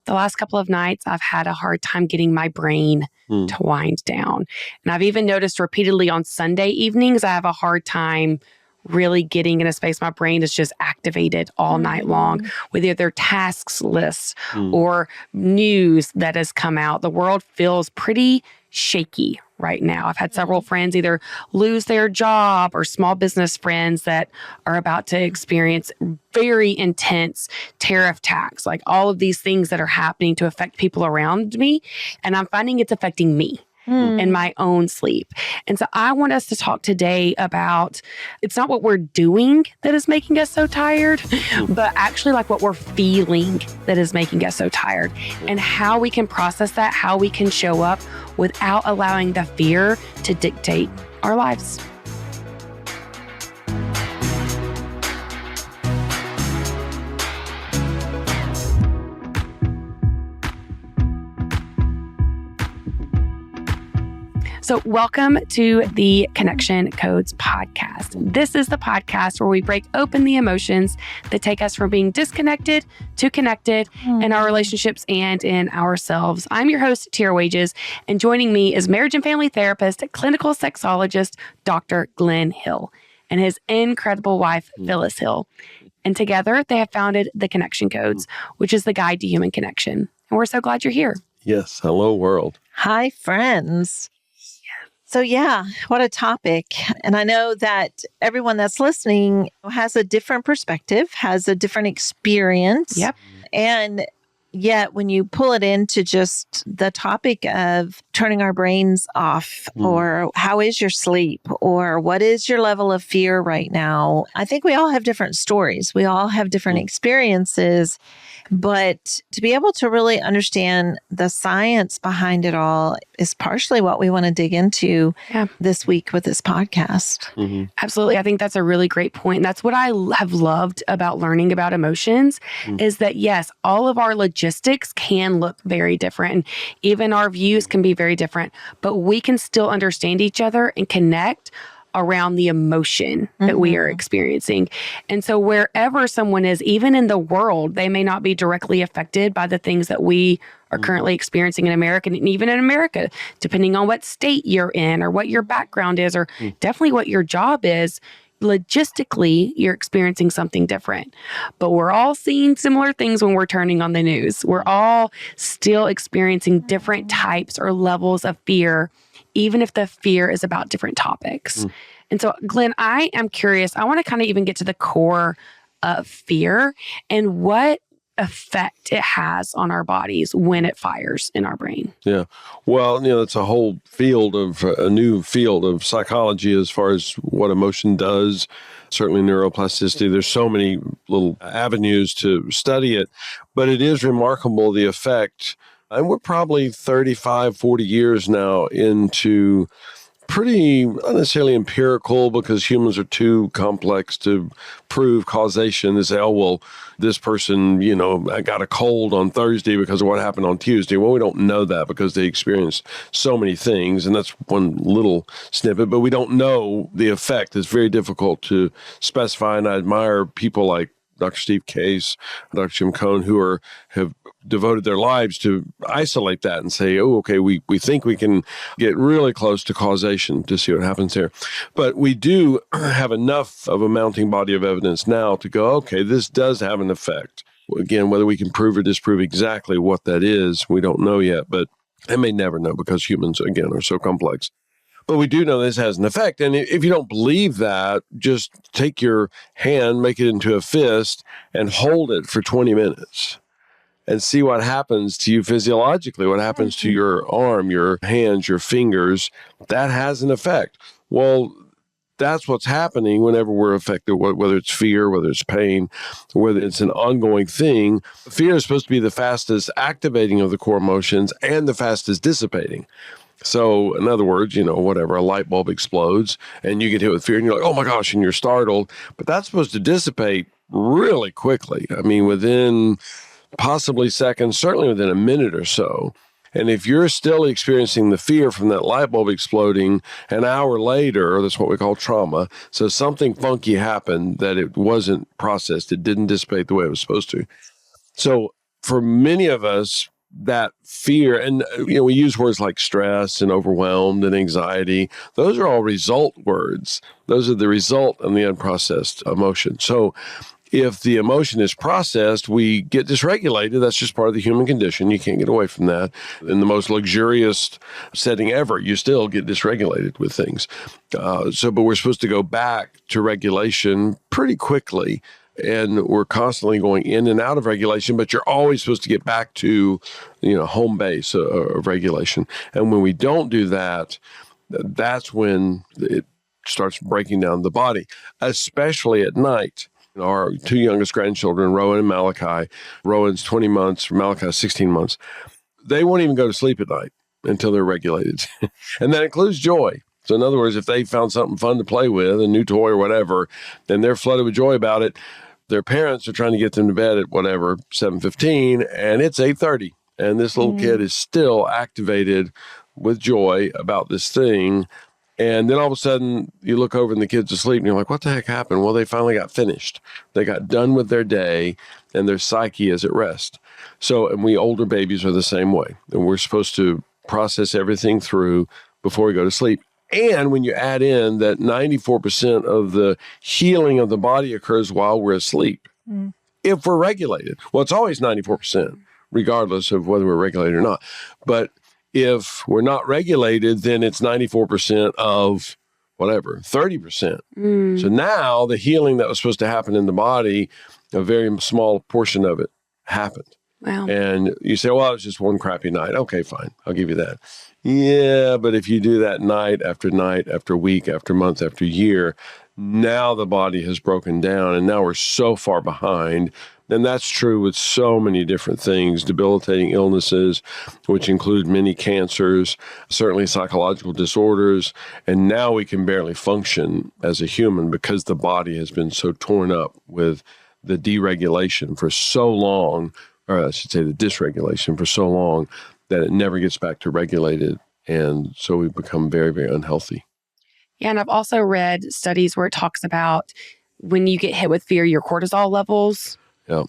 the last couple of nights, I've had a hard time getting my brain to wind down. And I've even noticed repeatedly on Sunday evenings, I have a hard time really getting in a space. My brain is just activated all night long with either tasks lists or news that has come out. The world feels pretty shaky right now. I've had several friends either lose their job or small business friends that are about to experience very intense tariff tax, like all of these things that are happening to affect people around me. And I'm finding it's affecting me in my own sleep. And so I want us to talk today about, it's not what we're doing that is making us so tired, but actually like what we're feeling that is making us so tired, and how we can process that, how we can show up without allowing the fear to dictate our lives. So welcome to the Connection Codes podcast. This is the podcast where we break open the emotions that take us from being disconnected to connected in our relationships and in ourselves. I'm your host, Tera, and joining me is marriage and family therapist, clinical sexologist, Dr. Glenn Hill, and his incredible wife, Phyllis Hill. And together they have founded the Connection Codes, which is the guide to human connection. And we're so glad you're here. Yes. Hello, world. Hi, friends. So yeah, what a topic. And I know that everyone that's listening has a different perspective, has a different experience. Yep. And yet when you pull it into just the topic of turning our brains off, or how is your sleep, or what is your level of fear right now, I think we all have different stories. We all have different experiences. But to be able to really understand the science behind it all is partially what we want to dig into this week with this podcast. Absolutely. I think that's a really great point. And that's what I have loved about learning about emotions is that, yes, all of our logistics can look very different. And even our views can be very different, but we can still understand each other and connect around the emotion that we are experiencing. And so wherever someone is, even in the world, they may not be directly affected by the things that we are currently experiencing in America, and even in America, depending on what state you're in or what your background is, or definitely what your job is. Logistically, you're experiencing something different, but we're all seeing similar things when we're turning on the news. We're all still experiencing different types or levels of fear, even if the fear is about different topics. And so, Glenn, I am curious. I want to kind of even get to the core of fear and what effect it has on our bodies when it fires in our brain. Yeah. Well, it's a whole field of a new field of psychology as far as what emotion does, certainly neuroplasticity. There's so many little avenues to study it, but it is remarkable the effect. And we're probably 35, 40 years now into pretty not necessarily empirical, because humans are too complex to prove causation. They say, oh, well, this person, I got a cold on Thursday because of what happened on Tuesday. Well, we don't know that because they experienced so many things. And that's one little snippet, but we don't know the effect. It's very difficult to specify. And I admire people like Dr. Steve Case, Dr. Jim Cohn, who have devoted their lives to isolate that and say, oh, okay, we think we can get really close to causation to see what happens there. But we do have enough of a mounting body of evidence now to go, okay, this does have an effect. Again, whether we can prove or disprove exactly what that is, we don't know yet, but I may never know because humans, again, are so complex. But we do know this has an effect. And if you don't believe that, just take your hand, make it into a fist, and hold it for 20 minutes and see what happens to you physiologically, what happens to your arm, your hands, your fingers. That has an effect. Well, that's what's happening whenever we're affected, whether it's fear, whether it's pain, whether it's an ongoing thing. Fear is supposed to be the fastest activating of the core emotions and the fastest dissipating. So in other words, whatever, a light bulb explodes and you get hit with fear and you're like, oh my gosh, and you're startled. But that's supposed to dissipate really quickly. I mean, within possibly seconds, certainly within a minute or so. And if you're still experiencing the fear from that light bulb exploding an hour later, that's what we call trauma. So something funky happened that it wasn't processed. It didn't dissipate the way it was supposed to. So for many of us, that fear, and we use words like stress and overwhelmed and anxiety. Those are all result words. Those are the result of the unprocessed emotion. So if the emotion is processed, we get dysregulated. That's just part of the human condition. You can't get away from that. In the most luxurious setting ever, you still get dysregulated with things. But we're supposed to go back to regulation pretty quickly. And we're constantly going in and out of regulation, but you're always supposed to get back to, home base of regulation. And when we don't do that, that's when it starts breaking down the body, especially at night. Our two youngest grandchildren, Rowan and Malachi, Rowan's 20 months, Malachi's 16 months, they won't even go to sleep at night until they're regulated. And that includes joy. So in other words, if they found something fun to play with, a new toy or whatever, then they're flooded with joy about it. Their parents are trying to get them to bed at 7:15, and it's 8:30. And this little kid is still activated with joy about this thing. And then all of a sudden, you look over and the kid's asleep, and you're like, what the heck happened? Well, they finally got finished. They got done with their day, and their psyche is at rest. So, and we older babies are the same way. And we're supposed to process everything through before we go to sleep. And when you add in that 94% of the healing of the body occurs while we're asleep, if we're regulated. Well, it's always 94%, regardless of whether we're regulated or not. But if we're not regulated, then it's 94% of 30%. So now the healing that was supposed to happen in the body, a very small portion of it happened. Wow. And you say, well, it was just one crappy night. Okay, fine. I'll give you that. Yeah, but if you do that night after week, after month, after year, now the body has broken down and now we're so far behind. And that's true with so many different things, debilitating illnesses, which include many cancers, certainly psychological disorders. And now we can barely function as a human because the body has been so torn up with the deregulation for so long, or I should say the dysregulation for so long, that it never gets back to regulated. And so we become very, very unhealthy. Yeah, and I've also read studies where it talks about when you get hit with fear, your cortisol levels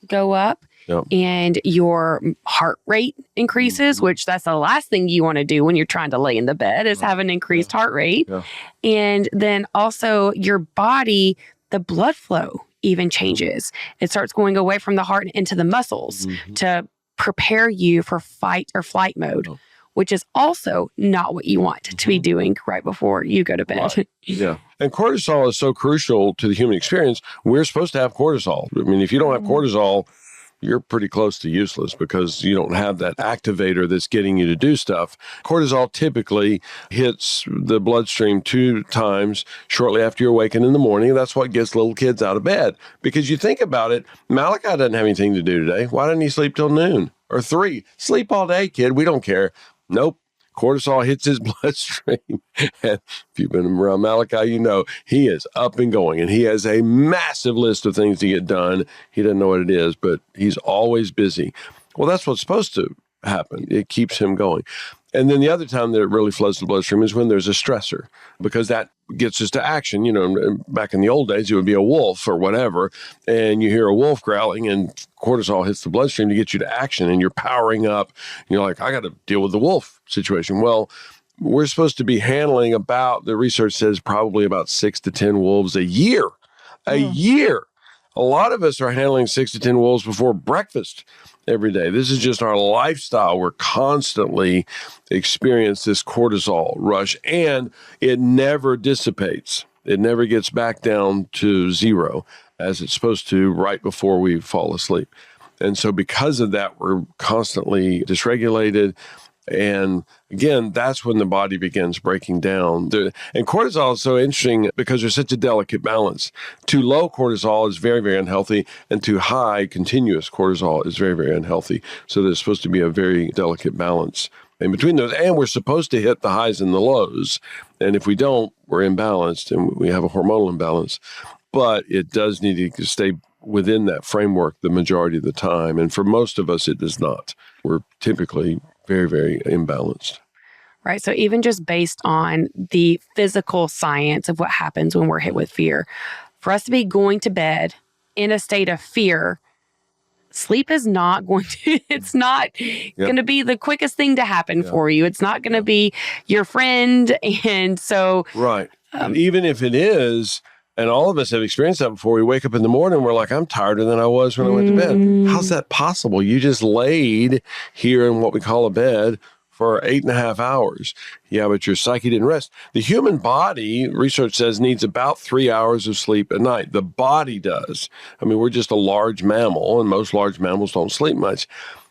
go up and your heart rate increases, which that's the last thing you want to do when you're trying to lay in the bed is have an increased heart rate. And then also your body, the blood flow even changes. It starts going away from the heart into the muscles to prepare you for fight or flight mode, which is also not what you want to be doing right before you go to bed. Right. Yeah. And cortisol is so crucial to the human experience. We're supposed to have cortisol. I mean, if you don't have cortisol, you're pretty close to useless because you don't have that activator that's getting you to do stuff. Cortisol typically hits the bloodstream 2 times shortly after you awaken in the morning. That's what gets little kids out of bed. Because you think about it, Malachi doesn't have anything to do today. Why didn't he sleep till noon or 3? Sleep all day, kid. We don't care. Nope. Cortisol hits his bloodstream. And if you've been around Malachi, you know he is up and going. And he has a massive list of things to get done. He doesn't know what it is, but he's always busy. Well, that's what's supposed to happen. It keeps him going. And then the other time that it really floods the bloodstream is when there's a stressor, because that gets us to action. You know, back in the old days, it would be a wolf or whatever, and you hear a wolf growling and cortisol hits the bloodstream to get you to action, and you're powering up. And you're like, I got to deal with the wolf situation. Well, we're supposed to be handling the research says probably about 6 to 10 wolves a year. A year. A lot of us are handling 6 to 10 wolves before breakfast every day. This is just our lifestyle. We're constantly experience this cortisol rush, and it never dissipates. It never gets back down to zero as it's supposed to right before we fall asleep. And so because of that, we're constantly dysregulated. And again, that's when the body begins breaking down. And cortisol is so interesting because there's such a delicate balance. Too low cortisol is very, very unhealthy, and too high continuous cortisol is very, very unhealthy. So there's supposed to be a very delicate balance in between those. And we're supposed to hit the highs and the lows. And if we don't, we're imbalanced and we have a hormonal imbalance. But it does need to stay within that framework the majority of the time. And for most of us, it does not. We're typically very, very imbalanced. Right. So even just based on the physical science of what happens when we're hit with fear, for us to be going to bed in a state of fear, sleep is not going to, it's not going to be the quickest thing to happen for you. It's not going to be your friend. And so, right. And even if it is, and all of us have experienced that before, we wake up in the morning, we're like, I'm tireder than I was when I went to bed. How's that possible? You just laid here in what we call a bed for 8.5 hours. Yeah, but your psyche didn't rest. The human body, research says, needs about 3 hours of sleep a night. The body does. I mean, we're just a large mammal, and most large mammals don't sleep much.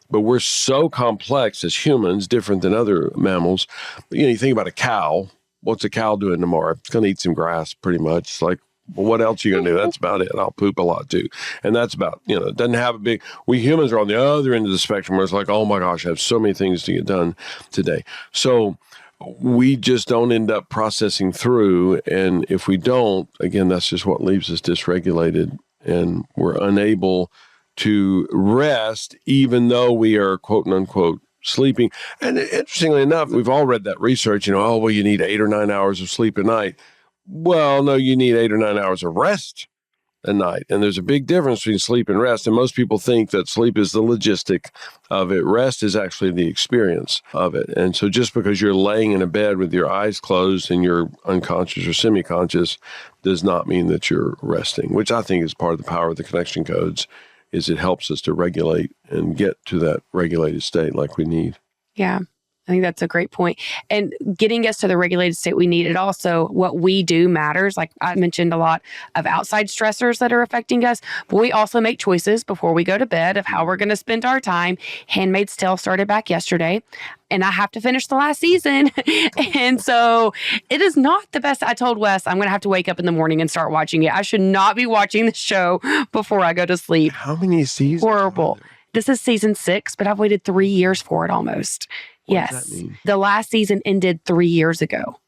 But we're so complex as humans, different than other mammals. You think about a cow. What's a cow doing tomorrow? It's going to eat some grass, pretty much. It's like, well, what else are you going to do? That's about it. I'll poop a lot too. And that's about, it doesn't have a big, we humans are on the other end of the spectrum where it's like, oh my gosh, I have so many things to get done today. So we just don't end up processing through. And if we don't, again, that's just what leaves us dysregulated, and we're unable to rest, even though we are quote unquote sleeping. And interestingly enough, we've all read that research, you need 8 or 9 hours of sleep a night. Well, no, you need 8 or 9 hours of rest a night. And there's a big difference between sleep and rest. And most people think that sleep is the logistic of it. Rest is actually the experience of it. And so just because you're laying in a bed with your eyes closed and you're unconscious or semi-conscious does not mean that you're resting, which I think is part of the power of the connection codes, is it helps us to regulate and get to that regulated state like we need. Yeah. I think that's a great point. And getting us to the regulated state we need, it also, what we do matters. Like I mentioned, a lot of outside stressors that are affecting us, but we also make choices before we go to bed of how we're going to spend our time. Handmaid's Tale started back yesterday, and I have to finish the last season. And so it is not the best. I told Wes, I'm going to have to wake up in the morning and start watching it. I should not be watching the show before I go to sleep. How many seasons? Horrible. This is season 6, but I've waited 3 years for it almost. What does that mean? The last season ended 3 years ago.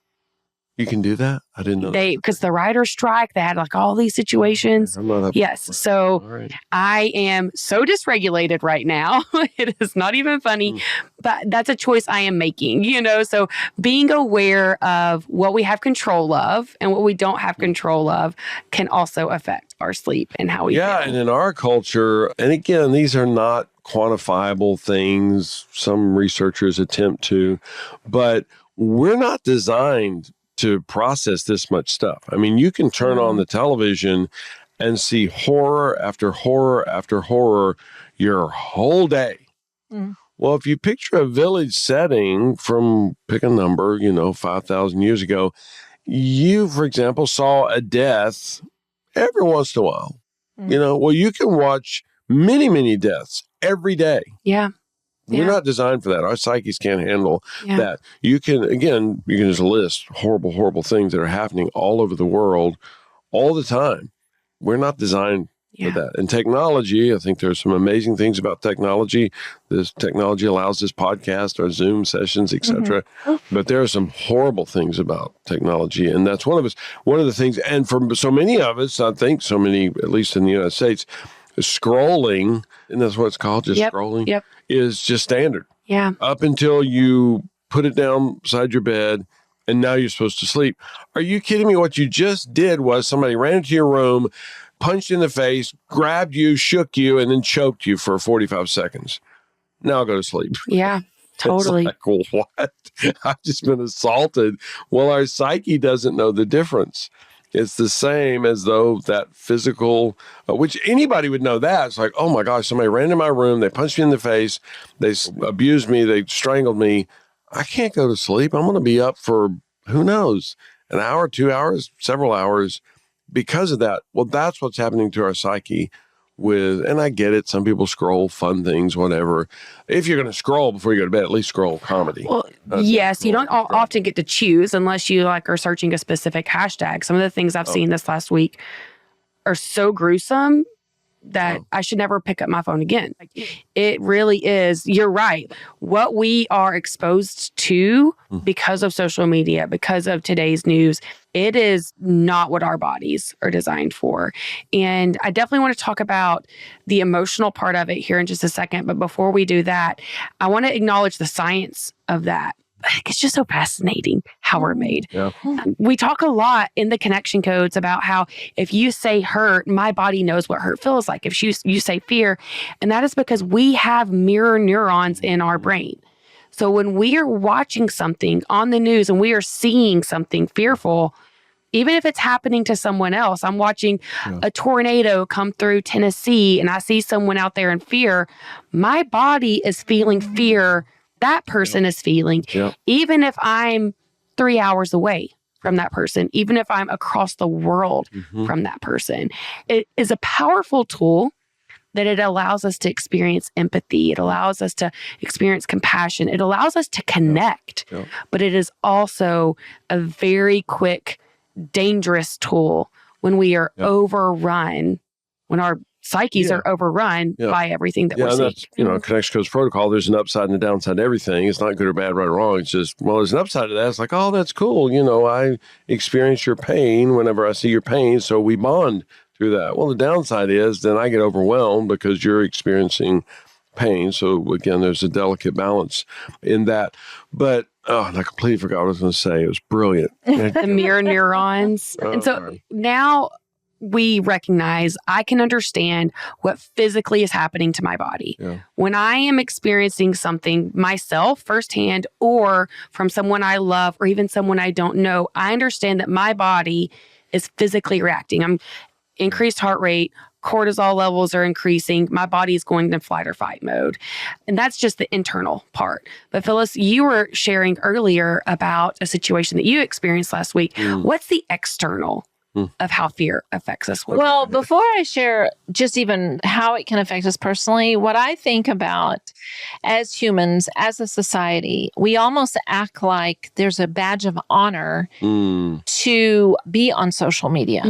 You can do that? I didn't know. Because the writer's strike, they had like all these situations. Yes. So I am so dysregulated right now. It is not even funny, but that's a choice I am making, So being aware of what we have control of and what we don't have control of can also affect our sleep and how we feel. And in our culture, and again, these are not quantifiable things. Some researchers attempt to, but we're not designed to process this much stuff. I mean, you can turn on the television and see horror after horror after horror your whole day. Well, if you picture a village setting from, pick a number, 5,000 years ago, you, for example, saw a death every once in a while. Well, you can watch many, many deaths every day. Yeah. We're not designed for that. Our psyches can't handle that. You can just list horrible, horrible things that are happening all over the world all the time. We're not designed for that. And technology, I think there's some amazing things about technology. This technology allows this podcast, our Zoom sessions, etc. But there are some horrible things about technology. And that's one of the things. And for so many of us, I think so many, at least in the United States, scrolling, and that's what it's called, just scrolling, is just standard. Yeah. Up until you put it down beside your bed and now you're supposed to sleep. Are you kidding me? What you just did was somebody ran into your room, punched you in the face, grabbed you, shook you, and then choked you for 45 seconds. Now I'll go to sleep. Yeah, totally. It's like, what? I've just been assaulted. Well, our psyche doesn't know the difference. It's the same as though that physical, which anybody would know that. It's like, oh my gosh, somebody ran into my room, they punched me in the face, they abused me, they strangled me. I can't go to sleep. I'm going to be up for, who knows, an hour, 2 hours, several hours because of that. Well, that's what's happening to our psyche and I get it, some people scroll fun things, whatever. If you're going to scroll before you go to bed, at least scroll comedy. Well, yes, you don't often get to choose unless you are searching a specific hashtag. Some of the things I've seen this last week are so gruesome that I should never pick up my phone again. It really is. You're right. What we are exposed to because of social media, because of today's news, it is not what our bodies are designed for. And I definitely want to talk about the emotional part of it here in just a second. But before we do that, I want to acknowledge the science of that. it's just so fascinating how we're made. Yeah. We talk a lot in the connection codes about how if you say hurt, my body knows what hurt feels like. If you say fear, and that is because we have mirror neurons in our brain. So when we are watching something on the news and we are seeing something fearful, even if it's happening to someone else, I'm watching a tornado come through Tennessee and I see someone out there in fear, my body is feeling fear that person is feeling, even if I'm 3 hours away from that person, even if I'm across the world from that person. It is a powerful tool that it allows us to experience empathy. It allows us to experience compassion. It allows us to connect, but it is also a very quick, dangerous tool when we are overrun, when our psyches are overrun by everything that we're seeing. That's, connection codes protocol, there's an upside and a downside to everything. It's not good or bad, right or wrong. It's just, well, there's an upside to that. It's like, oh, that's cool. I experience your pain whenever I see your pain. So we bond through that. Well, the downside is then I get overwhelmed because you're experiencing pain. So again, there's a delicate balance in that. But and I completely forgot what I was going to say. It was brilliant. The mirror neurons. And so now we recognize I can understand what physically is happening to my body. When I am experiencing something myself firsthand or from someone I love or even someone I don't know, I understand that my body is physically reacting. I'm increased heart rate, cortisol levels are increasing, my body is going into flight or fight mode. And that's just the internal part. But Phyllis, you were sharing earlier about a situation that you experienced last week. What's the external of how fear affects us? Well, before I share just even how it can affect us personally, what I think about as humans, as a society, we almost act like there's a badge of honor to be on social media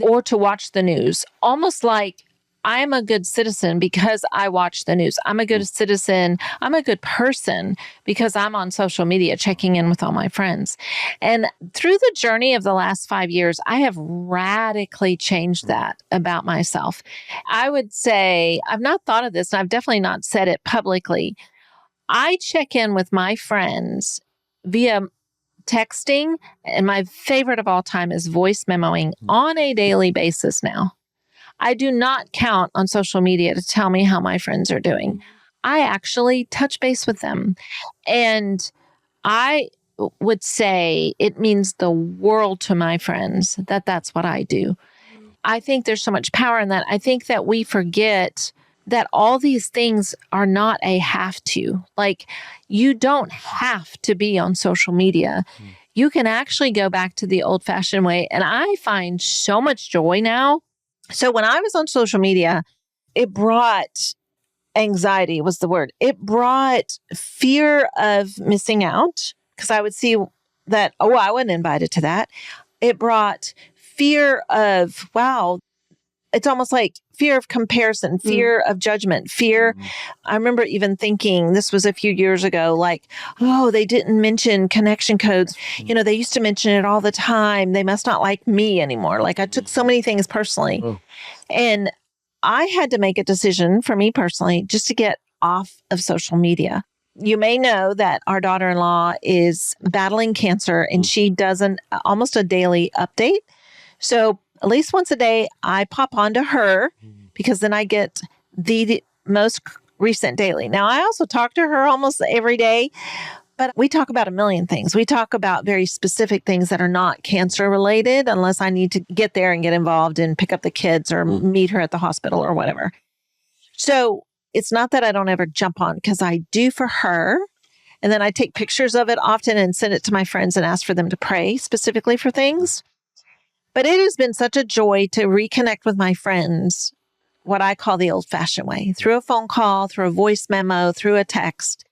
or to watch the news, almost like I'm a good citizen because I watch the news. I'm a good citizen. I'm a good person because I'm on social media checking in with all my friends. And through the journey of the last 5 years, I have radically changed that about myself. I would say, I've not thought of this, and I've definitely not said it publicly. I check in with my friends via texting, and my favorite of all time is voice memoing on a daily basis now. I do not count on social media to tell me how my friends are doing. I actually touch base with them. And I would say it means the world to my friends that that's what I do. I think there's so much power in that. I think that we forget that all these things are not a have to. Like, you don't have to be on social media. You can actually go back to the old-fashioned way. And I find so much joy now. So when I was on social media, it brought anxiety was the word. It brought fear of missing out because I would see that, oh, I wasn't invited to that. It brought fear of, wow, it's almost like fear of comparison, fear of judgment, fear. I remember even thinking, this was a few years ago, like, oh, they didn't mention connection codes. They used to mention it all the time. They must not like me anymore. Like, I took so many things personally. And I had to make a decision for me personally just to get off of social media. You may know that our daughter-in-law is battling cancer and she does almost a daily update. So at least once a day, I pop onto her because then I get the most recent daily. Now, I also talk to her almost every day, but we talk about a million things. We talk about very specific things that are not cancer related unless I need to get there and get involved and pick up the kids or meet her at the hospital or whatever. So it's not that I don't ever jump on because I do for her. And then I take pictures of it often and send it to my friends and ask for them to pray specifically for things. But it has been such a joy to reconnect with my friends, what I call the old-fashioned way, through a phone call, through a voice memo, through a text.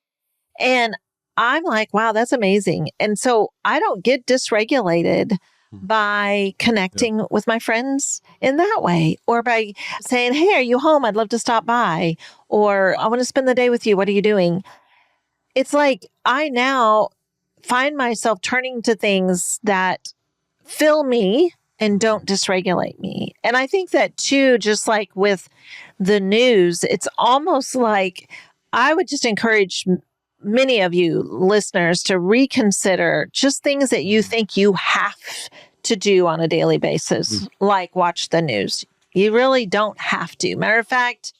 And I'm like, wow, that's amazing. And so I don't get dysregulated by connecting with my friends in that way, or by saying, hey, are you home? I'd love to stop by. Or I want to spend the day with you. What are you doing? It's like I now find myself turning to things that fill me and don't dysregulate me. And I think that too, just like with the news, it's almost like I would just encourage many of you listeners to reconsider just things that you think you have to do on a daily basis, like watch the news. You really don't have to. Matter of fact,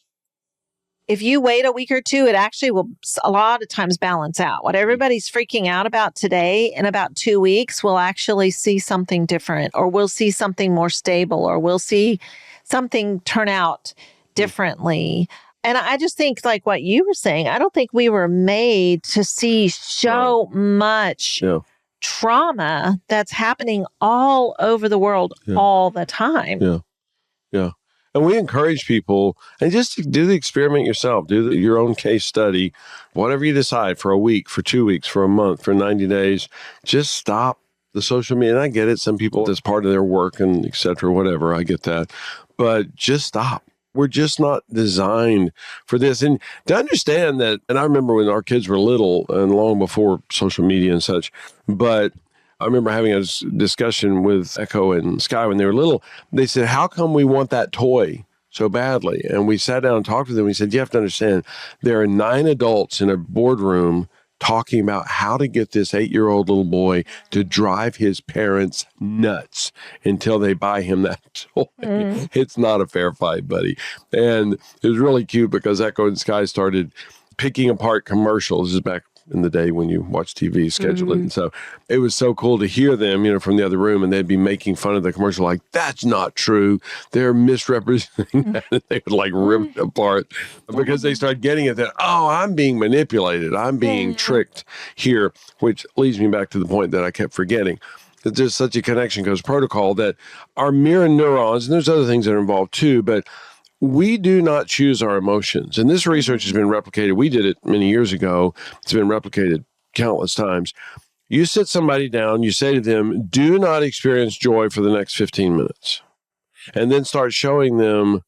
if you wait a week or two, it actually will a lot of times balance out. What everybody's freaking out about today, in about 2 weeks, we'll actually see something different, or we'll see something more stable, or we'll see something turn out differently. And I just think, like what you were saying, I don't think we were made to see so much trauma that's happening all over the world all the time. Yeah. And we encourage people, and just to do the experiment yourself, do your own case study, whatever you decide, for a week, for 2 weeks, for a month, for 90 days, just stop the social media. And I get it. Some people, that's part of their work and et cetera, whatever. I get that. But just stop. We're just not designed for this. And to understand that, and I remember when our kids were little and long before social media and such, but I remember having a discussion with Echo and Sky when they were little. They said, how come we want that toy so badly? And we sat down and talked to them. We said, you have to understand, there are 9 adults in a boardroom talking about how to get this 8-year-old little boy to drive his parents nuts until they buy him that toy. It's not a fair fight, buddy. And it was really cute because Echo and Sky started picking apart commercials. This is back in the day when you watch TV, schedule it. And so it was so cool to hear them, from the other room, and they'd be making fun of the commercial like, that's not true. They're misrepresenting that. They would like rip it apart because they started getting it that, oh, I'm being manipulated. I'm being tricked here, which leads me back to the point that I kept forgetting. That there's such a connection goes protocol that our mirror neurons, and there's other things that are involved too, but we do not choose our emotions. And this research has been replicated. We did it many years ago. It's been replicated countless times. You sit somebody down, you say to them, do not experience joy for the next 15 minutes. And then start showing them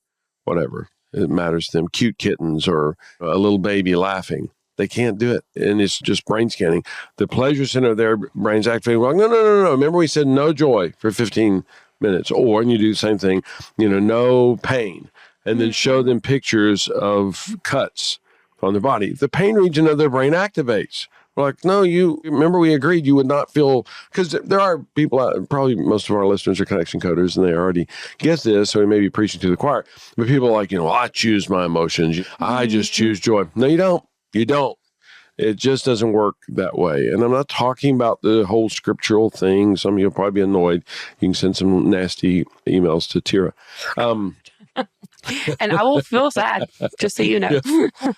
whatever it matters to them, cute kittens or a little baby laughing. They can't do it. And it's just brain scanning. The pleasure center of their brain's activating. Well, no. Remember we said no joy for 15 minutes. Or, and you do the same thing, no pain. And then show them pictures of cuts on their body. The pain region of their brain activates. We're like, no, you remember we agreed you would not feel, because there are people out, probably most of our listeners are connection coders and they already get this, so we may be preaching to the choir. But people are like, I choose my emotions. I just choose joy. No, you don't. You don't. It just doesn't work that way. And I'm not talking about the whole scriptural thing. Some of you will probably be annoyed. You can send some nasty emails to Tera. And I will feel sad, just so you know.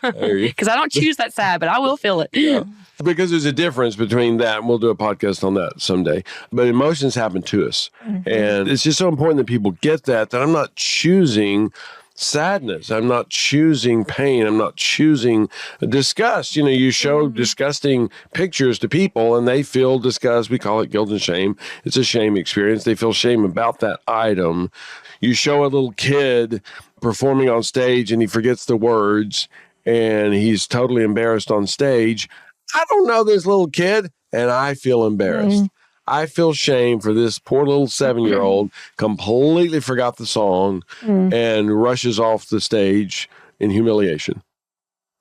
Because I don't choose that sad, but I will feel it. Yeah. Because there's a difference between that, and we'll do a podcast on that someday. But emotions happen to us. And it's just so important that people get that I'm not choosing sadness. I'm not choosing pain. I'm not choosing disgust. You show disgusting pictures to people and they feel disgust. We call it guilt and shame. It's a shame experience. They feel shame about that item. You show a little kid performing on stage and he forgets the words and he's totally embarrassed on stage. I don't know this little kid and I feel embarrassed. I feel shame for this poor little 7-year-old completely forgot the song and rushes off the stage in humiliation.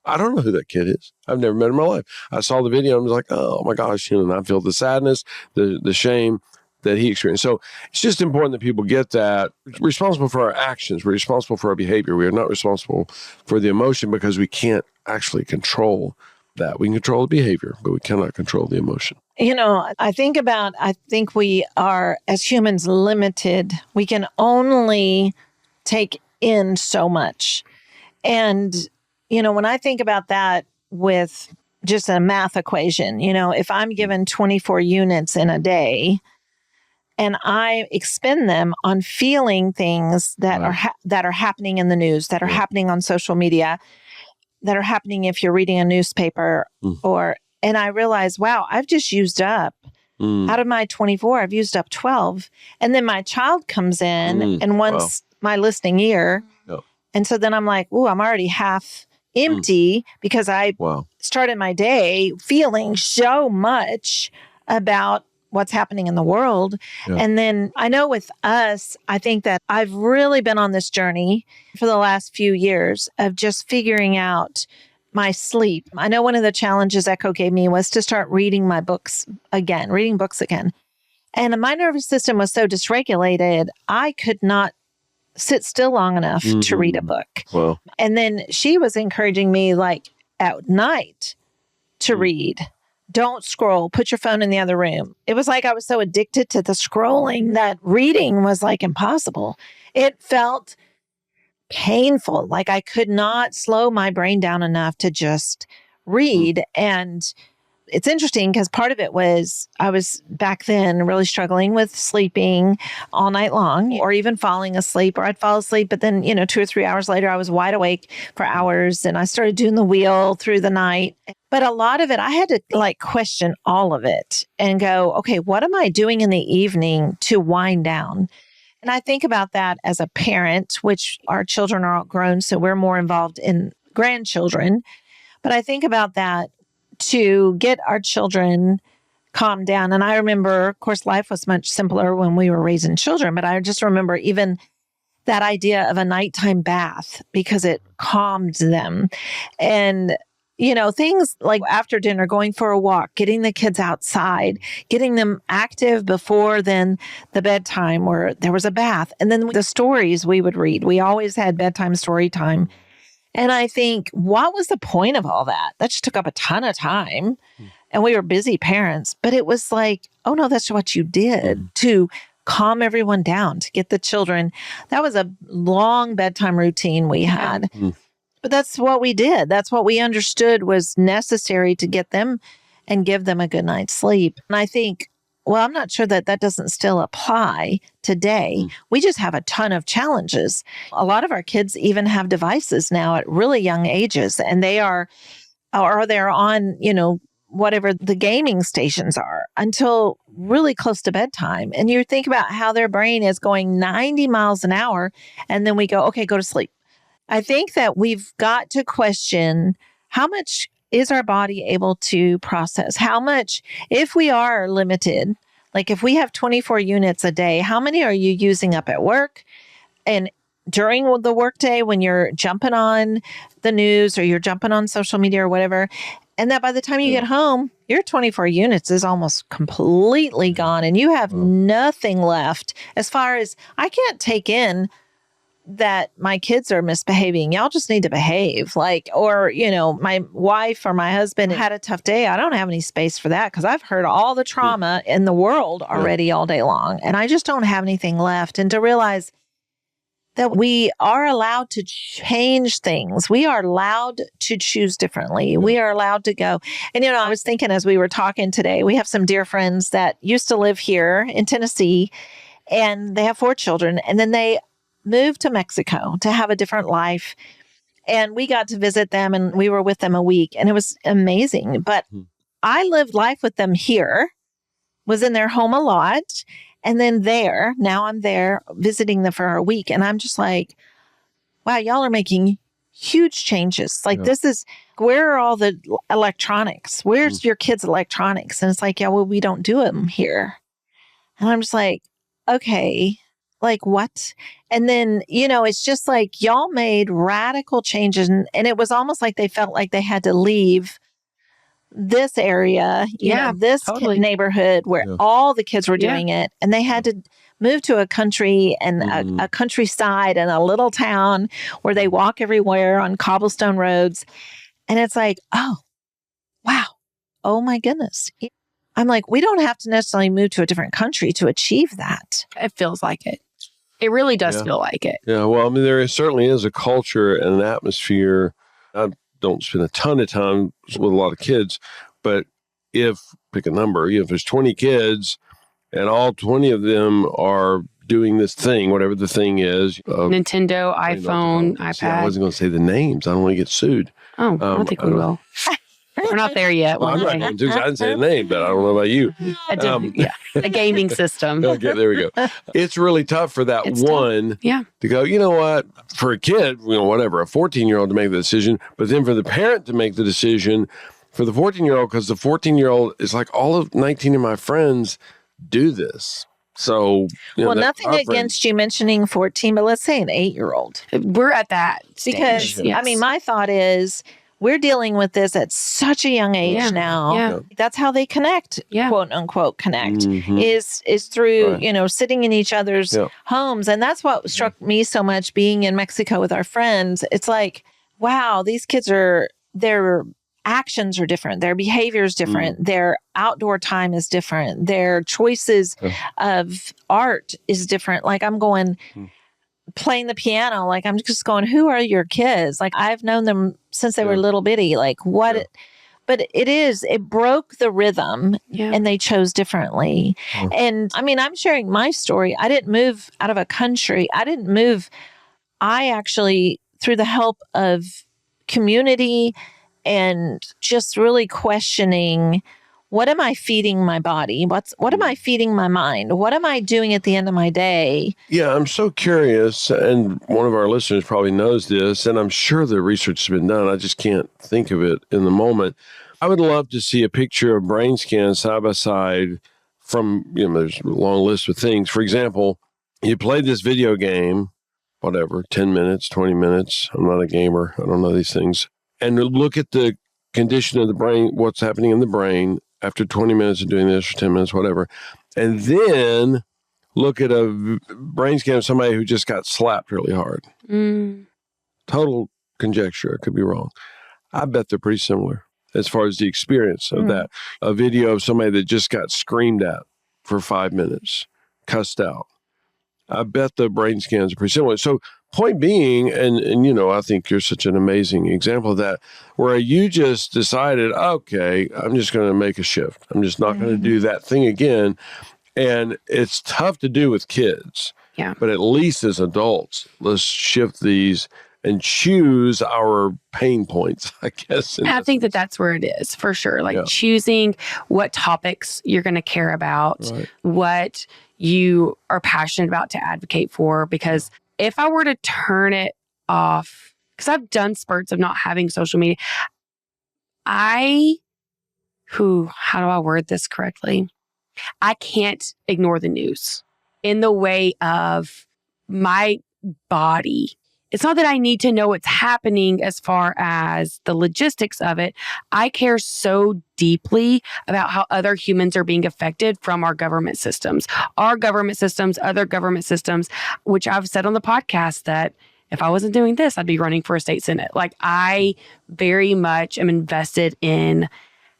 I don't know who that kid is. I've never met him in my life. I saw the video and was like, oh my gosh, and I feel the sadness, the shame that he experienced. So it's just important that people get that. We're responsible for our actions. We're responsible for our behavior. We are not responsible for the emotion because we can't actually control that. We can control the behavior, but we cannot control the emotion. I think we are, as humans, limited. We can only take in so much. And, when I think about that with just a math equation, if I'm given 24 units in a day and I expend them on feeling things that are happening in the news, that are happening on social media, that are happening if you're reading a newspaper and I realize, wow, I've just used up out of my 24, I've used up 12. And then my child comes in and wants my listening ear. Yep. And so then I'm like, ooh, I'm already half empty because I started my day feeling so much about what's happening in the world. Yeah. And then I know with us, I think that I've really been on this journey for the last few years of just figuring out my sleep. I know one of the challenges Echo gave me was to start reading books again. And my nervous system was so dysregulated, I could not sit still long enough to read a book. Well, And then she was encouraging me, like, at night to read. Don't scroll. Put your phone in the other room. It was like I was so addicted to the scrolling that reading was like impossible. It felt painful. Like I could not slow my brain down enough to just read. And it's interesting because part of it was I was back then really struggling with sleeping all night long or even falling asleep, or I'd fall asleep, but then, 2 or 3 hours later, I was wide awake for hours and I started doing the wheel through the night. But a lot of it, I had to question all of it and go, okay, what am I doing in the evening to wind down? And I think about that as a parent, which our children are all grown, so we're more involved in grandchildren. But I think about that to get our children calmed down. And I remember, of course, life was much simpler when we were raising children, but I just remember even that idea of a nighttime bath because it calmed them. And, things like after dinner, going for a walk, getting the kids outside, getting them active before then the bedtime where there was a bath. And then the stories we would read. We always had bedtime story time. And I think, what was the point of all that? That just took up a ton of time. And we were busy parents. But it was like, oh, no, that's what you did to calm everyone down, to get the children. That was a long bedtime routine we had. But that's what we did. That's what we understood was necessary to get them and give them a good night's sleep. And I think, well, I'm not sure that doesn't still apply today. We just have a ton of challenges. A lot of our kids even have devices now at really young ages, and they're on, whatever the gaming stations are until really close to bedtime. And you think about how their brain is going 90 miles an hour, and then we go, okay, go to sleep. I think that we've got to question how much is our body able to process? How much, if we are limited, like if we have 24 units a day, how many are you using up at work? And during the workday when you're jumping on the news or you're jumping on social media or whatever, and that by the time you get home, your 24 units is almost completely gone and you have nothing left as far as I can't take in that my kids are misbehaving. Y'all just need to behave. Or, my wife or my husband had a tough day. I don't have any space for that because I've heard all the trauma in the world already all day long. And I just don't have anything left. And to realize that we are allowed to change things. We are allowed to choose differently. We are allowed to go. And, I was thinking as we were talking today, we have some dear friends that used to live here in Tennessee and they have 4 children. And then they moved to Mexico to have a different life. And we got to visit them and we were with them a week and it was amazing. But I lived life with them here, was in their home a lot. And then now I'm there visiting them for a week. And I'm just like, wow, y'all are making huge changes. This is, where are all the electronics? Where's your kids' electronics? And it's like, yeah, well, we don't do them here. And I'm just like, okay. What? And then, it's just like y'all made radical changes. And it was almost like they felt like they had to leave this area, this neighborhood where all the kids were doing it. And they had to move to a country and a countryside and a little town where they walk everywhere on cobblestone roads. And it's like, oh, wow. Oh, my goodness. I'm like, we don't have to necessarily move to a different country to achieve that. It feels like it. It really does feel like it. Yeah. Well, I mean, certainly is a culture and an atmosphere. I don't spend a ton of time with a lot of kids, but pick a number, if there's 20 kids and all 20 of them are doing this thing, whatever the thing is. Nintendo, iPhone, iPad. See, I wasn't going to say the names. I don't want to get sued. Oh, I don't think we will. We're not there yet. Well, I'm not going to. I didn't say the name, but I don't know about you. A gaming system. Okay, there we go. It's really tough for that to go, you know what, for a kid, whatever, a 14-year-old to make the decision, but then for the parent to make the decision for the 14-year-old, because the 14-year-old is like, all of 19 of my friends do this. So, nothing against you mentioning 14, but let's say an 8-year-old. We're at that stage. Because, I mean, my thought is, we're dealing with this at such a young age now. Yeah. That's how they connect, quote unquote, connect is through, sitting in each other's homes. And that's what struck me so much being in Mexico with our friends. It's like, wow, these kids their actions are different. Their behavior is different. Their outdoor time is different. Their choices of art is different. Like I'm going playing the piano. Like I'm just going, who are your kids? Like I've known them since they were little bitty. Like what? But it broke the rhythm and they chose differently. And I mean, I'm sharing my story. I didn't move out of a country. I actually, through the help of community and just really questioning, what am I feeding my body? What am I feeding my mind? What am I doing at the end of my day? Yeah, I'm so curious, and one of our listeners probably knows this, and I'm sure the research has been done. I just can't think of it in the moment. I would love to see a picture of brain scans side by side from, there's a long list of things. For example, you played this video game, whatever, 10 minutes, 20 minutes. I'm not a gamer. I don't know these things. And look at the condition of the brain, what's happening in the brain after 20 minutes of doing this or 10 minutes, whatever. And then look at a brain scan of somebody who just got slapped really hard. Total conjecture. I could be wrong. I bet they're pretty similar as far as the experience of that. A video of somebody that just got screamed at for 5 minutes, cussed out. I bet the brain scans are pretty similar. So point being, and I think you're such an amazing example of that, where you just decided, okay, I'm just going to make a shift. I'm just not going to do that thing again. And it's tough to do with kids. Yeah. But at least as adults, let's shift these and choose our pain points, I guess. I think that's where it is, for sure. Like choosing what topics you're going to care about, what you are passionate about to advocate for. Because if I were to turn it off, because I've done spurts of not having social media, how do I word this correctly? I can't ignore the news in the way of my body. It's not that I need to know what's happening as far as the logistics of it. I care so deeply about how other humans are being affected from our government systems, other government systems, which I've said on the podcast that if I wasn't doing this, I'd be running for a state senate. Like I very much am invested in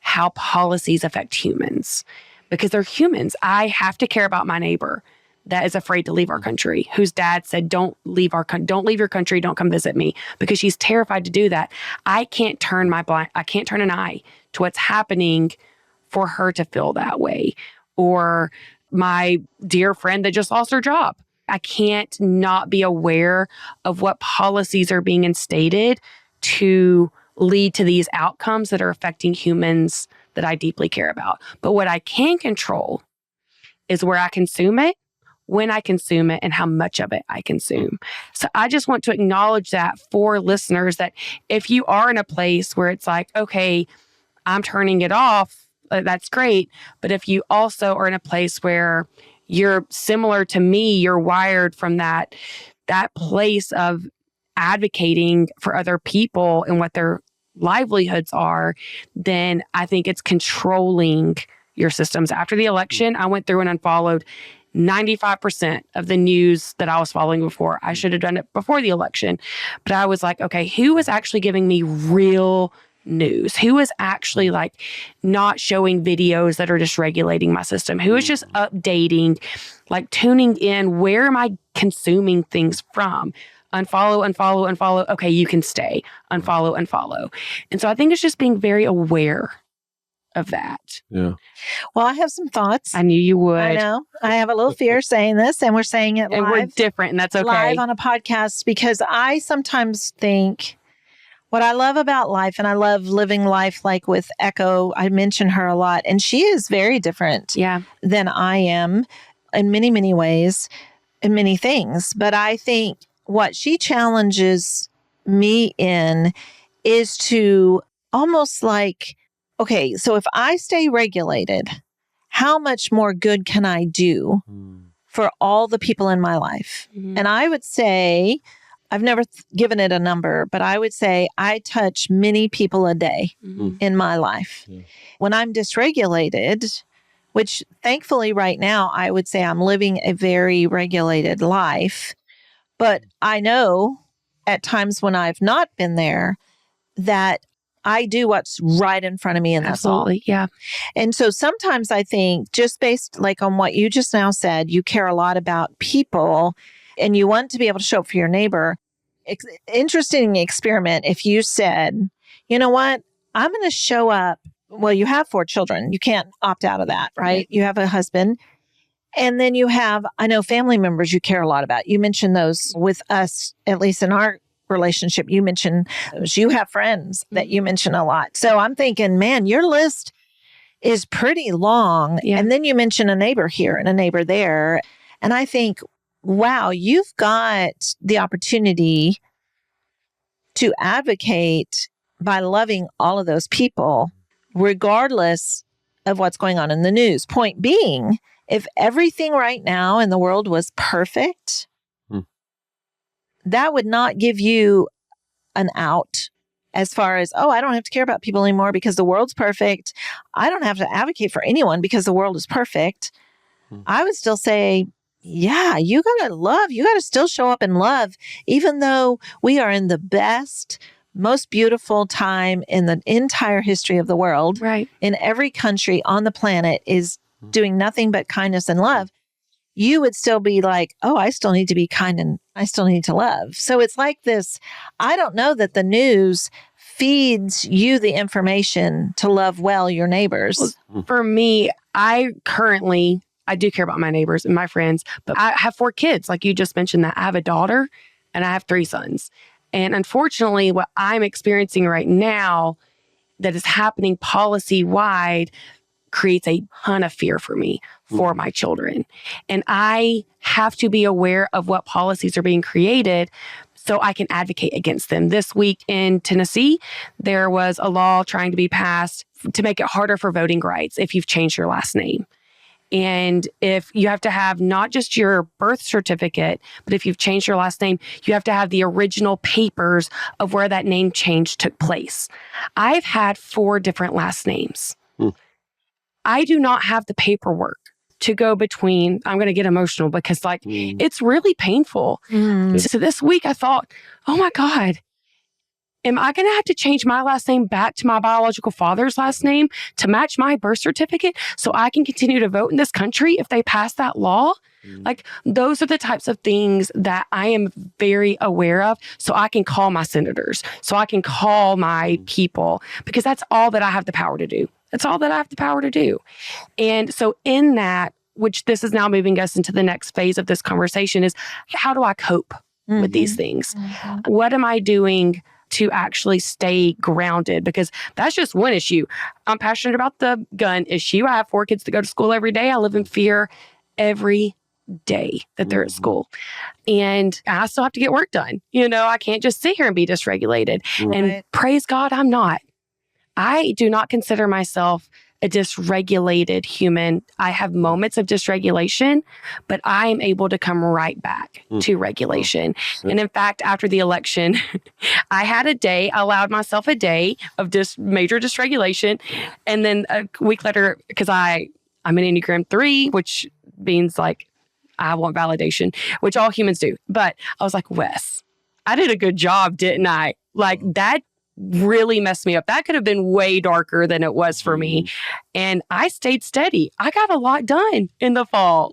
how policies affect humans because they're humans. I have to care about my neighbor that is afraid to leave our country, whose dad said, don't leave your country, don't come visit me, because she's terrified to do that. I can't turn an eye to what's happening for her to feel that way. Or my dear friend that just lost her job. I can't not be aware of what policies are being instated to lead to these outcomes that are affecting humans that I deeply care about. But what I can control is where I consume it, when I consume it, and how much of it I consume. So I just want to acknowledge that for listeners, that if you are in a place where it's like, okay, I'm turning it off, that's great. But if you also are in a place where you're similar to me, you're wired from that place of advocating for other people and what their livelihoods are, then I think it's controlling your systems. After the election, I went through and unfollowed 95% of the news that I was following before. I should have done it before the election. But I was like, okay, who is actually giving me real news? Who is actually like not showing videos that are just regulating my system? Who is just updating, like tuning in? Where am I consuming things from? Unfollow. Okay, you can stay. Unfollow. And so I think it's just being very aware of that. Yeah. Well, I have some thoughts. I knew you would. I know. I have a little fear saying this, and we're saying it live. And we're different, and that's okay. Live on a podcast, because I sometimes think what I love about life, and I love living life like with Echo. I mention her a lot, and she is very different than I am in many, many ways, in many things. But I think what she challenges me in is to almost like, okay, so if I stay regulated, how much more good can I do for all the people in my life? And I would say I've never given it a number, but I would say I touch many people a day in my life. Yeah. When I'm dysregulated, which thankfully right now, I would say I'm living a very regulated life. But I know at times when I've not been there that I do what's right in front of me, and that's all. Absolutely, yeah. And so sometimes I think, just based like on what you just now said, you care a lot about people and you want to be able to show up for your neighbor. Interesting experiment if you said, you know what, I'm going to show up. Well, you have 4 children. You can't opt out of that, right? You have a husband. And then you have, I know, family members you care a lot about. You mentioned those with us, at least in our relationship. You mentioned those. You have friends that you mention a lot. So I'm thinking, man, your list is pretty long. Yeah. And then you mention a neighbor here and a neighbor there. And I think, wow, you've got the opportunity to advocate by loving all of those people, regardless of what's going on in the news. Point being, if everything right now in the world was perfect, that would not give you an out as far as, oh, I don't have to care about people anymore because the world's perfect. I don't have to advocate for anyone because the world is perfect. I would still say, yeah, you got to love. You got to still show up in love, even though we are in the best, most beautiful time in the entire history of the world. Right. In every country on the planet is doing nothing but kindness and love. You would still be like, oh, I still need to be kind and I still need to love. So it's like this. I don't know that the news feeds you the information to love well your neighbors. Well, for me, I do care about my neighbors and my friends, but I have 4 kids. Like you just mentioned that. I have a daughter and I have 3 sons. And unfortunately, what I'm experiencing right now that is happening policy-wide creates a ton of fear for me, for my children. And I have to be aware of what policies are being created so I can advocate against them. This week in Tennessee, there was a law trying to be passed to make it harder for voting rights if you've changed your last name. And if you have to have not just your birth certificate, but if you've changed your last name, you have to have the original papers of where that name change took place. I've had 4 different last names. I do not have the paperwork to go between. I'm going to get emotional because it's really painful. So this week I thought, oh my God, am I going to have to change my last name back to my biological father's last name to match my birth certificate so I can continue to vote in this country if they pass that law? Like, those are the types of things that I am very aware of, so I can call my senators, so I can call my people, because that's all that I have the power to do. That's all that I have the power to do. And so in that, which this is now moving us into the next phase of this conversation, is how do I cope with these things? What am I doing to actually stay grounded? Because that's just one issue. I'm passionate about the gun issue. I have 4 kids that go to school every day. I live in fear every day that they're at school. And I still have to get work done. I can't just sit here and be dysregulated. And praise God, I'm not. I do not consider myself a dysregulated human. I have moments of dysregulation, but I am able to come right back to regulation. And in fact, after the election, I allowed myself a day of major dysregulation. And then a week later, because I'm an Enneagram 3, which means I want validation, which all humans do. But I was like, Wes, I did a good job, didn't I? That really messed me up. That could have been way darker than it was for me. And I stayed steady. I got a lot done in the fall.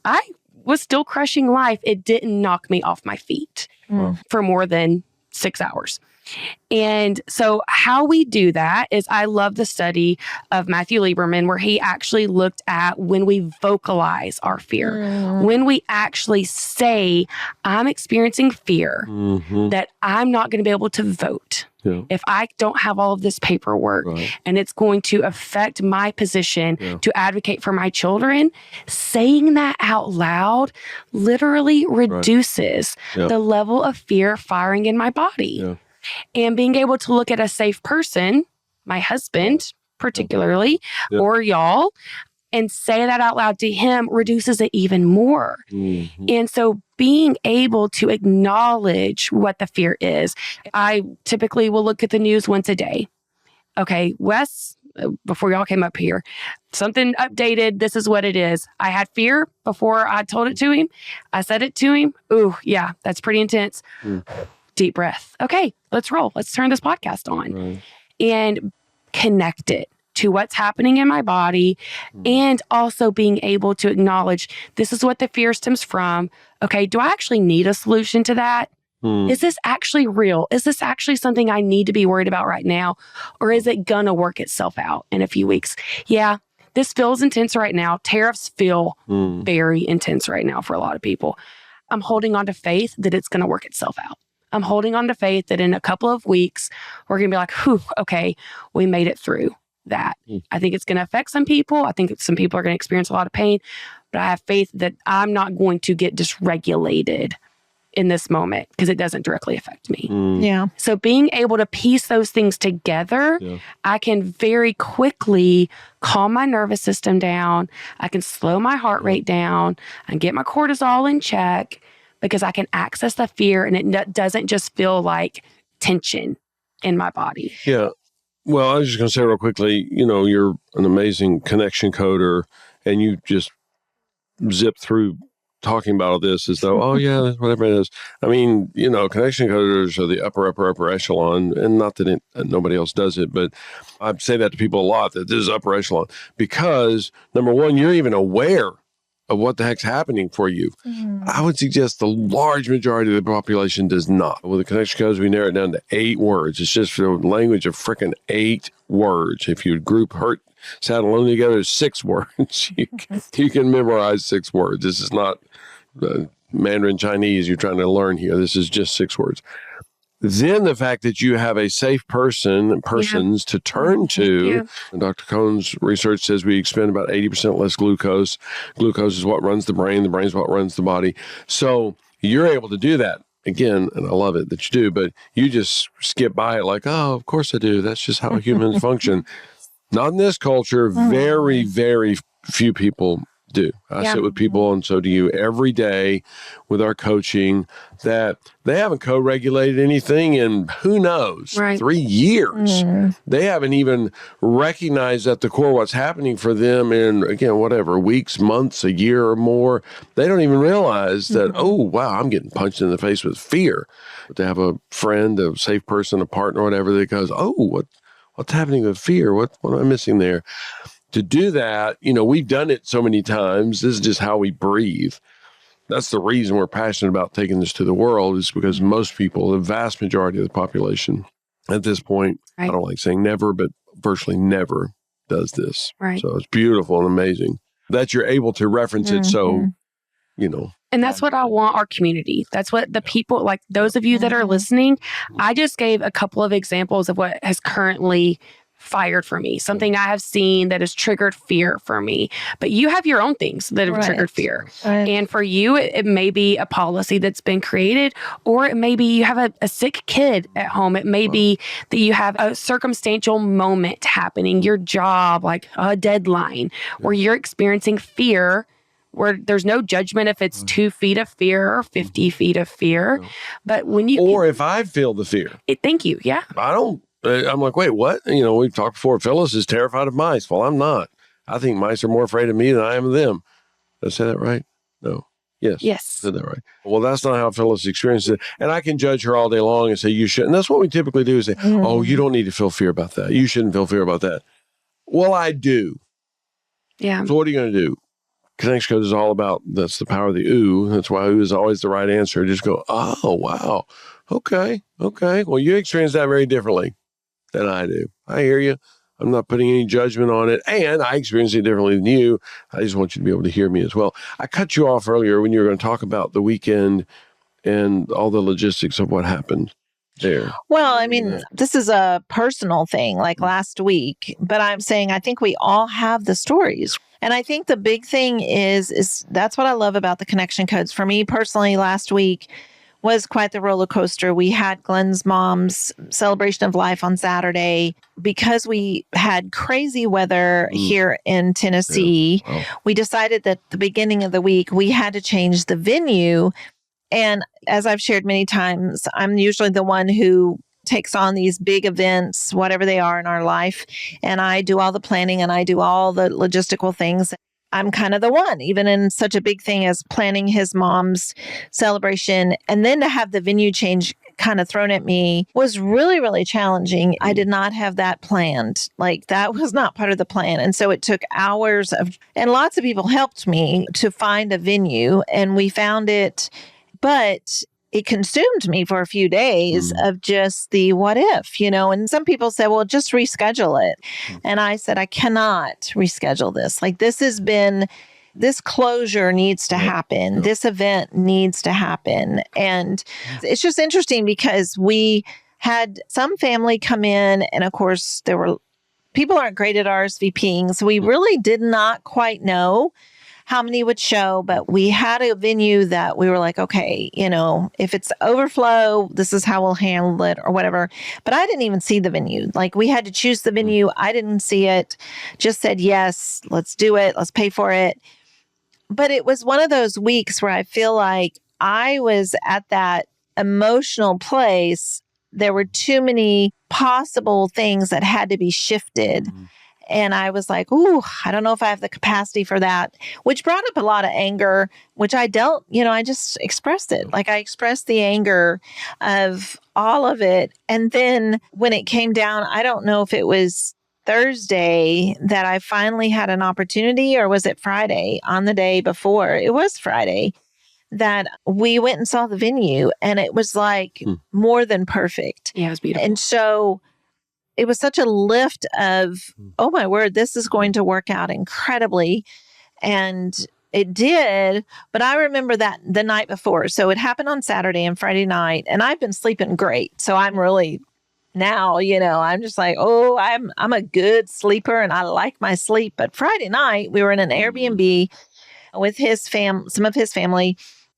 I was still crushing life. It didn't knock me off my feet for more than 6 hours. And so how we do that is, I love the study of Matthew Lieberman, where he actually looked at when we vocalize our fear, when we actually say, I'm experiencing fear, that I'm not going to be able to vote. If I don't have all of this paperwork, and it's going to affect my position to advocate for my children, saying that out loud literally reduces the level of fear firing in my body. And being able to look at a safe person, my husband particularly, or y'all, and say that out loud to him reduces it even more. And so being able to acknowledge what the fear is. I typically will look at the news once a day. Okay, Wes, before y'all came up here, something updated. This is what it is. I had fear before I told it to him. I said it to him. Ooh, yeah, that's pretty intense. Deep breath. Okay, let's roll. Let's turn this podcast on and connect it to what's happening in my body, and also being able to acknowledge this is what the fear stems from. Okay, do I actually need a solution to that? Is this actually real? Is this actually something I need to be worried about right now? Or is it going to work itself out in a few weeks? Yeah, this feels intense right now. Tariffs feel very intense right now for a lot of people. I'm holding on to faith that it's going to work itself out. I'm holding on to faith that in a couple of weeks, we're going to be like, whew, okay, we made it through that. I think it's going to affect some people. I think some people are going to experience a lot of pain, but I have faith that I'm not going to get dysregulated in this moment because it doesn't directly affect me. Yeah. So being able to piece those things together, I can very quickly calm my nervous system down. I can slow my heart rate down and get my cortisol in check because I can access the fear and it doesn't just feel like tension in my body. Yeah. Well, I was just going to say real quickly, you're an amazing connection coder and you just zip through talking about all this as though, oh yeah, whatever it is. I mean, connection coders are the upper echelon, and not that nobody else does it, but I say that to people a lot, that this is upper echelon because number one, you're even aware of what the heck's happening for you. I would suggest the large majority of the population does not. With the connection codes, we narrow it down to 8 words. It's just a language of freaking 8 words. If you group hurt, sad, and lonely together, it's 6 words. You can memorize 6 words. This is not Mandarin Chinese you're trying to learn here. This is just 6 words. Then the fact that you have a safe persons to turn to. And Dr. Cohn's research says we expend about 80% less glucose. Glucose is what runs the brain. The brain is what runs the body. So you're able to do that. Again, and I love it that you do, but you just skip by it like, oh, of course I do. That's just how humans function. Not in this culture. Very, very few people do. I sit with people, and so do you, every day with our coaching, that they haven't co-regulated anything in, who knows, 3 years. They haven't even recognized at the core what's happening for them in, again, whatever, weeks, months, a year or more. They don't even realize that, oh, wow, I'm getting punched in the face with fear. But to have a friend, a safe person, a partner, whatever, that goes, oh, what's happening with fear? What am I missing there? To do that, we've done it so many times. This is just how we breathe. That's the reason we're passionate about taking this to the world, is because most people, the vast majority of the population at this point, I don't like saying never, but virtually never does this. So it's beautiful and amazing that you're able to reference it. So, And that's what I want our community. That's what the people, like those of you that are listening, I just gave a couple of examples of what has currently fired for me, something I have seen that has triggered fear for me. But you have your own things that have triggered fear. And for you, it may be a policy that's been created, or it may be you have a sick kid at home. It may be that you have a circumstantial moment happening, your job, like a deadline, where you're experiencing fear, where there's no judgment if it's 2 feet of fear or 50 feet of fear. But when you... Or if I feel the fear. Thank you. Yeah. I'm like, wait, what? We've talked before. Phyllis is terrified of mice. Well, I'm not. I think mice are more afraid of me than I am of them. Did I say that right? No. Yes. I said that right. Well, that's not how Phyllis experienced it. And I can judge her all day long and say, you shouldn't. And that's what we typically do, is say, oh, you don't need to feel fear about that. You shouldn't feel fear about that. Well, I do. Yeah. So what are you going to do? Connection code is all about, that's the power of the ooh. That's why ooh is always the right answer. Just go, oh, wow. Okay. Well, you experience that very differently than I do. I hear you. I'm not putting any judgment on it. And I experience it differently than you. I just want you to be able to hear me as well. I cut you off earlier when you were going to talk about the weekend and all the logistics of what happened there. Well, I mean, this is a personal thing, like last week, but I'm saying I think we all have the stories. And I think the big thing is that's what I love about the connection codes. For me personally, last week was quite the roller coaster. We had Glenn's mom's celebration of life on Saturday. Because we had crazy weather here in Tennessee, we decided that the beginning of the week, we had to change the venue. And as I've shared many times, I'm usually the one who takes on these big events, whatever they are in our life. And I do all the planning and I do all the logistical things. I'm kind of the one, even in such a big thing as planning his mom's celebration. And then to have the venue change kind of thrown at me was really, really challenging. I did not have that planned. Like that was not part of the plan. And so it took hours of, and lots of people helped me to find a venue, and we found it, but it consumed me for a few days of just the what if, and some people said, well, just reschedule it. And I said, I cannot reschedule this. Like this closure needs to happen. This event needs to happen. And it's just interesting because we had some family come in, and of course people aren't great at RSVPing. So we really did not quite know how many would show, but we had a venue that we were like, okay, if it's overflow, this is how we'll handle it or whatever. But I didn't even see the venue. Like we had to choose the venue. I didn't see it, just said, yes, let's do it. Let's pay for it. But it was one of those weeks where I feel like I was at that emotional place. There were too many possible things that had to be shifted. And I was like, ooh, I don't know if I have the capacity for that, which brought up a lot of anger, which I dealt, I just expressed it. Like I expressed the anger of all of it. And then when it came down, I don't know if it was Thursday that I finally had an opportunity, or was it Friday on the day before? It was Friday that we went and saw the venue, and it was like more than perfect. Yeah, it was beautiful. And so it was such a lift of, oh my word, this is going to work out incredibly. And it did. But I remember that the night before. So it happened on Saturday and Friday night, and I've been sleeping great. So I'm really now, I'm just like, oh, I'm a good sleeper and I like my sleep. But Friday night, we were in an Airbnb with some of his family.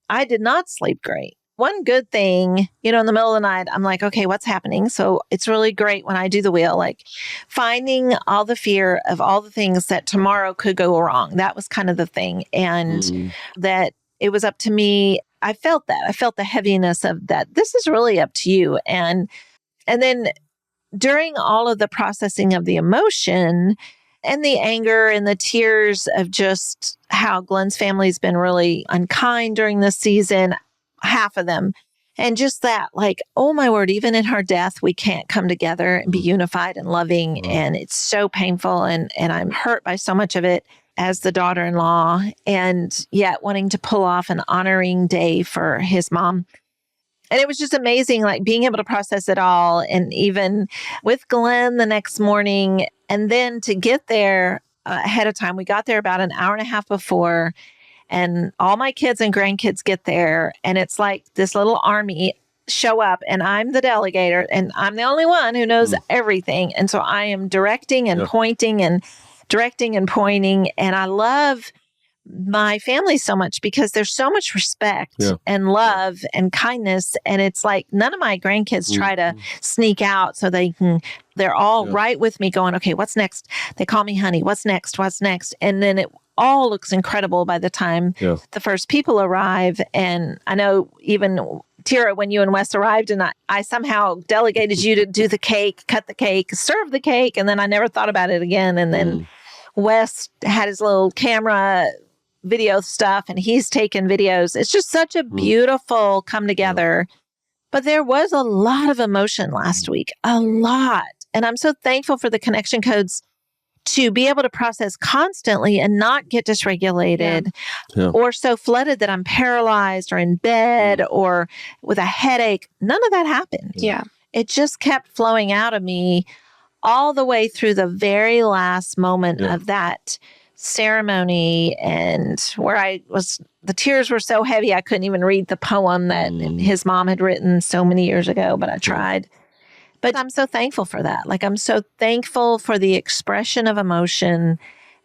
I did not sleep great. One good thing, in the middle of the night, I'm like, okay, what's happening? So it's really great when I do the wheel, like finding all the fear of all the things that tomorrow could go wrong. That was kind of the thing. And that it was up to me. I felt that. I felt the heaviness of that. This is really up to you. And then during all of the processing of the emotion and the anger and the tears of just how Glenn's family's been really unkind during this season, half of them. And just that, like, oh my word, even in her death, we can't come together and be unified and loving. And it's so painful. And I'm hurt by so much of it as the daughter-in-law, and yet wanting to pull off an honoring day for his mom. And it was just amazing, like being able to process it all. And even with Glenn the next morning, and then to get there ahead of time, we got there about an hour and a half before. And all my kids and grandkids get there. And it's like this little army show up, and I'm the delegator, and I'm the only one who knows everything. And so I am directing and pointing and directing and pointing. And I love my family so much because there's so much respect and love and kindness. And it's like none of my grandkids try to sneak out so they're all right with me going, okay, what's next? They call me honey. What's next? What's next? And then it all looks incredible by the time the first people arrive. And I know even Tera, when you and Wes arrived, and I somehow delegated you to do the cake, cut the cake, serve the cake. And then I never thought about it again. And then Wes had his little camera video stuff, and he's taken videos. It's just such a beautiful come together. But there was a lot of emotion last week, a lot. And I'm so thankful for the connection codes to be able to process constantly and not get dysregulated or so flooded that I'm paralyzed or in bed or with a headache. None of that happened. Yeah. It just kept flowing out of me all the way through the very last moment of that ceremony, and where the tears were so heavy, I couldn't even read the poem that his mom had written so many years ago, but I tried. But I'm so thankful for that. Like, I'm so thankful for the expression of emotion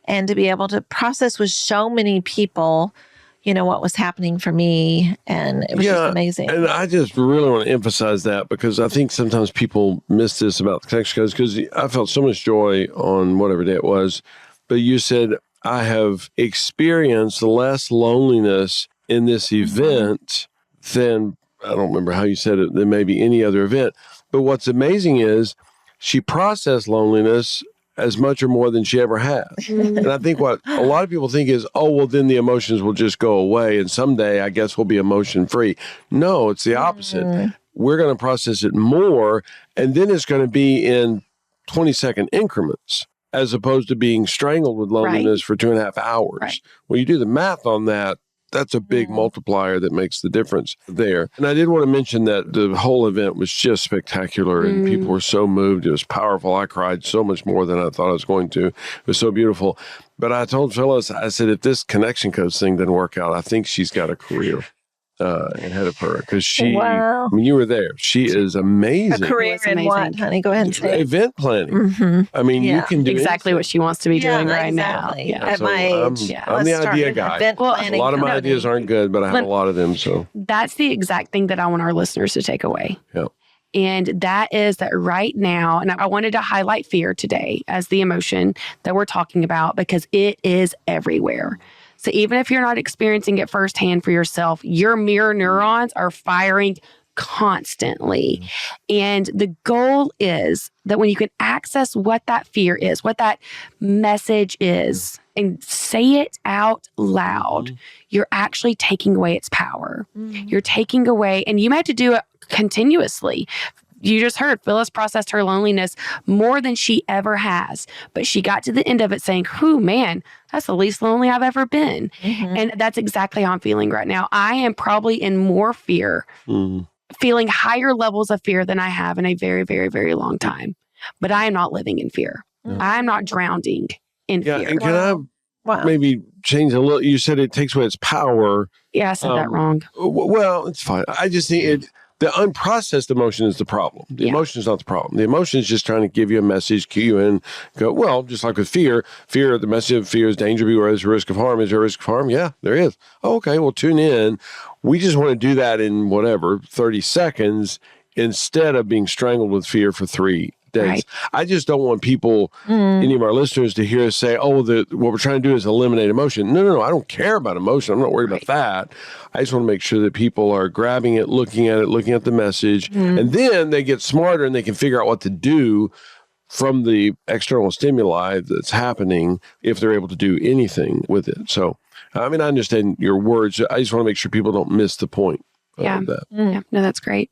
and to be able to process with so many people, what was happening for me. And it was just amazing. And I just really want to emphasize that, because I think sometimes people miss this about the connection codes, because I felt so much joy on whatever day it was. But you said, I have experienced less loneliness in this event than, I don't remember how you said it, than maybe any other event. But what's amazing is she processed loneliness as much or more than she ever has. And I think what a lot of people think is, oh, well, then the emotions will just go away and someday I guess we'll be emotion free. No, it's the opposite. We're going to process it more, and then it's going to be in 20-second increments as opposed to being strangled with loneliness for 2.5 hours. Right. When you do the math on that, that's a big multiplier that makes the difference there. And I did want to mention that the whole event was just spectacular and people were so moved. It was powerful. I cried so much more than I thought I was going to. It was so beautiful. But I told Phyllis, I said, if this connection coach thing didn't work out, I think she's got a career ahead of her, because she, I mean, you were there. She is amazing. A career in what, honey? Go ahead and say it. Event planning. I mean, you can do exactly anything. what she wants to be doing right exactly. now. At So my age. I'm the idea guy. Event A planning lot of my company. ideas aren't good, but I have a lot of them. So That's the exact thing that I want our listeners to take away. yeah. And that is that right now, and I wanted to highlight fear today as the emotion that we're talking about, because it is everywhere. So even if you're not experiencing it firsthand for yourself, your mirror neurons are firing constantly. And the goal is that when you can access what that fear is, what that message is, and say it out loud, you're actually taking away its power. You're taking away, and you might have to do it continuously. You just heard Phyllis processed her loneliness more than she ever has. But she got to the end of it saying, whew, man, that's the least lonely I've ever been. And that's exactly how I'm feeling right now. I am probably in more fear, feeling higher levels of fear than I have in a very, very, very long time. But I am not living in fear. I'm not drowning in fear. And can I maybe change a little? You said it takes away its power. Yeah, I said that wrong. Well, it's fine. I just think the unprocessed emotion is the problem. The emotion is not the problem. The emotion is just trying to give you a message, cue you in, go, well, just like with fear, the message of fear is danger, beware, there's a risk of harm. Is there a risk of harm? Yeah, there is. Oh, okay, well, tune in. We just want to do that in 30 seconds instead of being strangled with fear for 3 days. Right. I just don't want people, any of our listeners, to hear us say, oh, what we're trying to do is eliminate emotion. No. I don't care about emotion. I'm not worried about that. I just want to make sure that people are grabbing it, looking at the message, and then they get smarter and they can figure out what to do from the external stimuli that's happening if they're able to do anything with it. So, I mean, I understand your words. I just want to make sure people don't miss the point of that. Yeah, no, that's great.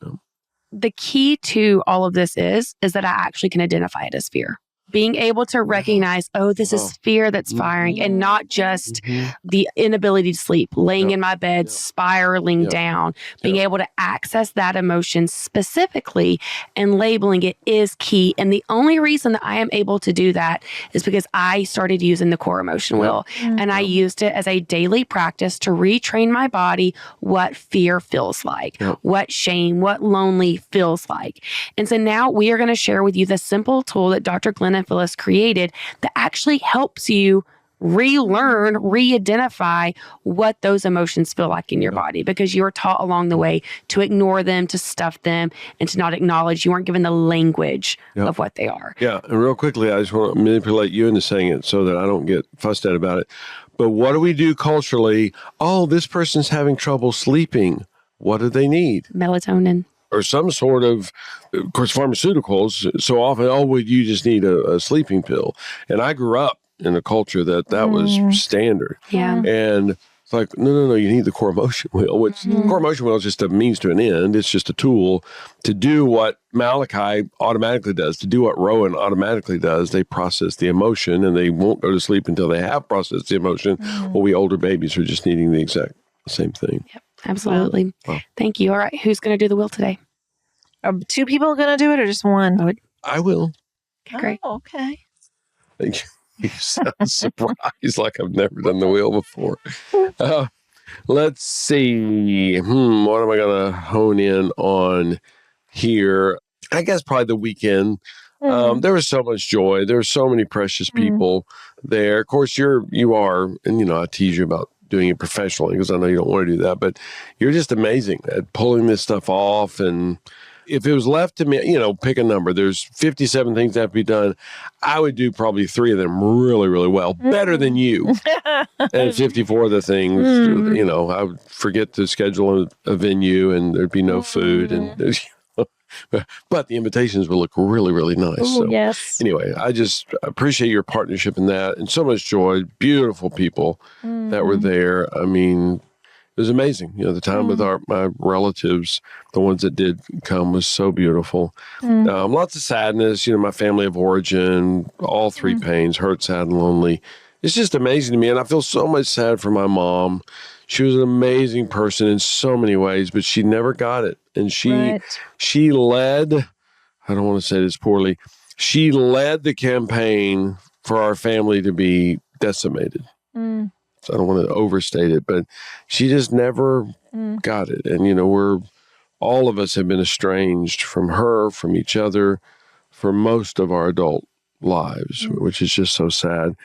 The key to all of this is that I actually can identify it as fear. Being able to recognize, oh, this is fear that's firing, and not just the inability to sleep, laying in my bed, spiraling down. Being able to access that emotion specifically and labeling it is key. And the only reason that I am able to do that is because I started using the core emotion wheel, and I used it as a daily practice to retrain my body what fear feels like, what shame, what lonely feels like. And so now we are going to share with you the simple tool that Dr. Glenn and Phyllis created that actually helps you relearn, re-identify what those emotions feel like in your body, because you were taught along the way to ignore them, to stuff them, and to not acknowledge. You weren't given the language of what they are. Yeah. And real quickly, I just want to manipulate you into saying it so that I don't get fussed at about it. But what do we do culturally? Oh, this person's having trouble sleeping. What do they need? Melatonin. Or some sort of course, pharmaceuticals. So often, oh, well, you just need a sleeping pill. And I grew up in a culture that was standard. Yeah. And it's like, no, you need the core emotion wheel, which core emotion wheel is just a means to an end. It's just a tool to do what Malachi automatically does, to do what Rowan automatically does. They process the emotion and they won't go to sleep until they have processed the emotion. Well, we older babies are just needing the exact same thing. Yep. Absolutely. Wow. Thank you. All right. Who's going to do the wheel today? Are 2 people going to do it or just one? I will. Okay, great. Oh, okay. Thank you. You sound surprised like I've never done the wheel before. Let's see. What am I going to hone in on here? I guess probably the weekend. There was so much joy. There were so many precious people there. Of course, you are, and I tease you about doing it professionally because I know you don't want to do that, but you're just amazing at pulling this stuff off. And if it was left to me, pick a number. There's 57 things that have to be done. I would do probably 3 of them really, really well, better than you. And 54 of the things, I would forget to schedule a venue and there'd be no food. And but the invitations would look really, really nice. Ooh, so yes. anyway, I just appreciate your partnership in that and so much joy. Beautiful people that were there. I mean, it was amazing. The time with my relatives, the ones that did come, was so beautiful. Lots of sadness, my family of origin, all 3 pains, hurt, sad, and lonely. It's just amazing to me. And I feel so much sad for my mom. She was an amazing person in so many ways, but she never got it. And she led, I don't want to say this poorly, she led the campaign for our family to be decimated. So I don't want to overstate it, but she just never got it. And, all of us have been estranged from her, from each other, for most of our adult lives, which is just so sad.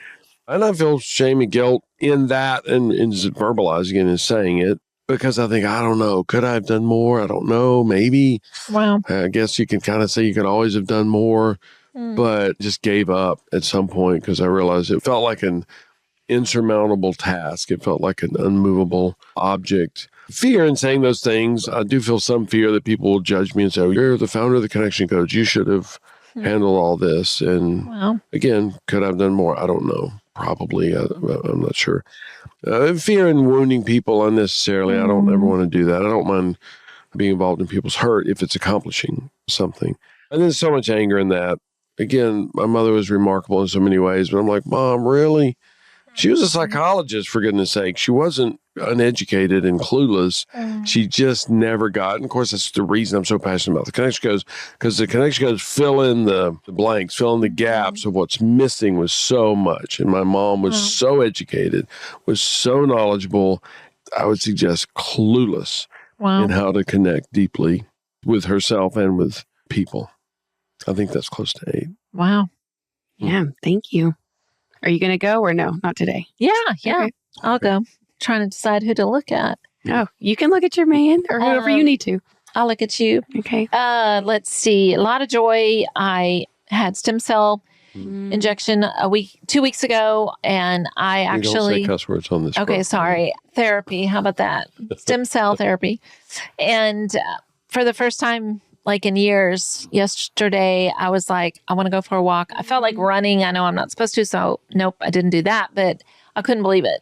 And I feel shame and guilt in that and in verbalizing it and saying it because I think, I don't know, could I have done more? I don't know, maybe. Wow. I guess you can kind of say you could always have done more, but just gave up at some point because I realized it felt like an insurmountable task. It felt like an unmovable object. Fear in saying those things. I do feel some fear that people will judge me and say, oh, you're the founder of the Connection Coach. You should have handled all this. And again, could I have done more? I don't know. Probably. I'm not sure. Fear in wounding people unnecessarily. I don't ever want to do that. I don't mind being involved in people's hurt if it's accomplishing something. And there's so much anger in that. Again, my mother was remarkable in so many ways, but I'm like, Mom, really? She was a psychologist, for goodness sake. She wasn't uneducated and clueless. She just never got. And of course, that's the reason I'm so passionate about the Connection Codes, because the Connection Codes fill in the blanks, fill in the gaps of what's missing with so much. And my mom was so educated, was so knowledgeable, I would suggest clueless in how to connect deeply with herself and with people. I think that's close to 8. Wow. Yeah, thank you. Are you going to go or no? Not today. Yeah. Okay. I'll go. Trying to decide who to look at. Oh, you can look at your man or whoever you need to. I'll look at you. Okay. Let's see. A lot of joy. I had stem cell injection 2 weeks ago, and I actually don't say cuss words on this. Okay, sorry. Therapy. How about that? Stem cell therapy. And for the first time, like in years, yesterday, I was like, I want to go for a walk. I felt like running. I know I'm not supposed to, so nope, I didn't do that, but I couldn't believe it.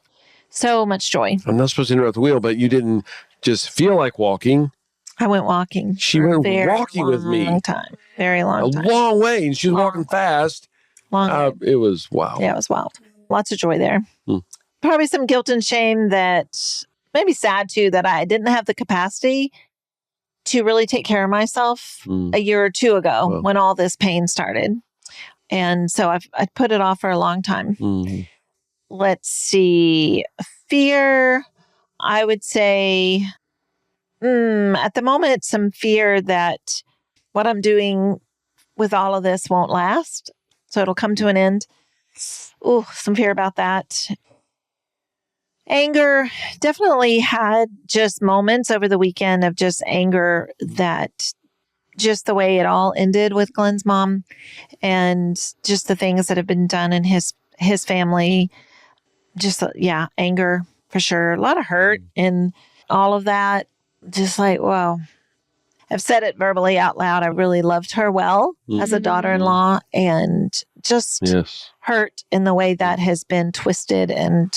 So much joy. I'm not supposed to interrupt the wheel, but you didn't just feel like walking. I went walking. She went walking with me. Very long time. A long way, and she was walking fast. It was wild. Yeah, it was wild. Lots of joy there. Probably some guilt and shame that, maybe sad too, that I didn't have the capacity to really take care of myself a year or 2 ago when all this pain started. And so I put it off for a long time. Let's see. Fear, I would say, at the moment, some fear that what I'm doing with all of this won't last. So it'll come to an end. Ooh, some fear about that. Anger, definitely had just moments over the weekend of just anger that just the way it all ended with Glenn's mom and just the things that have been done in his family. Just, anger for sure. A lot of hurt and all of that. Just like, wow. I've said it verbally out loud. I really loved her well as a daughter-in-law and just hurt in the way that has been twisted and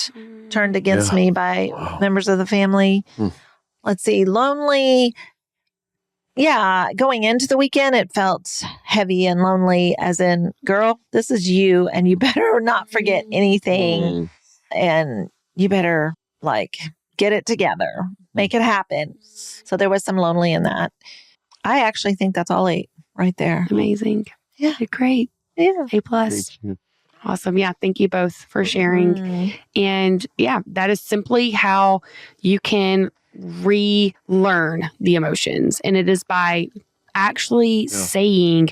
turned against me by members of the family. Let's see, lonely. Yeah, going into the weekend, it felt heavy and lonely as in, girl, this is you and you better not forget anything and you better get it together, make it happen. So there was some lonely in that. I actually think that's all 8 right there. Amazing. Yeah. Great. Yeah. A+. Awesome. Yeah. Thank you both for sharing. And that is simply how you can relearn the emotions. And it is by actually saying,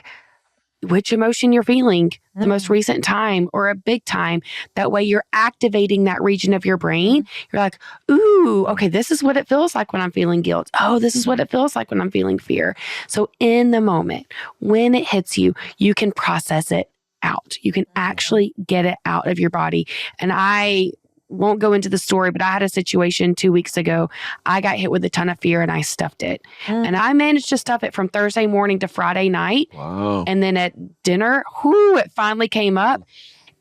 which emotion you're feeling the most recent time or a big time. That way you're activating that region of your brain. You're like, ooh, okay, this is what it feels like when I'm feeling guilt. Oh, this is what it feels like when I'm feeling fear. So in the moment, when it hits you, you can process it out. You can actually get it out of your body. And I won't go into the story, but I had a situation 2 weeks ago. I got hit with a ton of fear and I stuffed it. And I managed to stuff it from Thursday morning to Friday night. Wow. And then at dinner, it finally came up.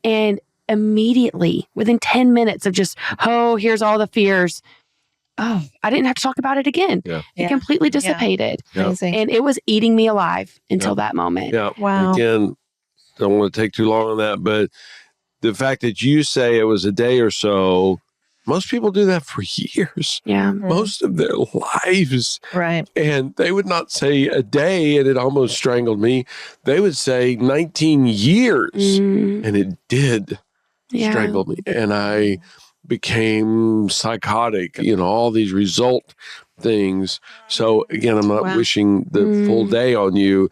And immediately, within 10 minutes of just, here's all the fears. Oh, I didn't have to talk about it again. Yeah. It completely dissipated. Yeah. Amazing. And it was eating me alive until that moment. Yeah. Wow. Again, don't want to take too long on that, but the fact that you say it was a day or so, most people do that for years. Yeah. Most of their lives. Right. And they would not say a day and it almost strangled me. They would say 19 years and it did strangle me. And I became psychotic, all these result things. So again, I'm not wishing the full day on you,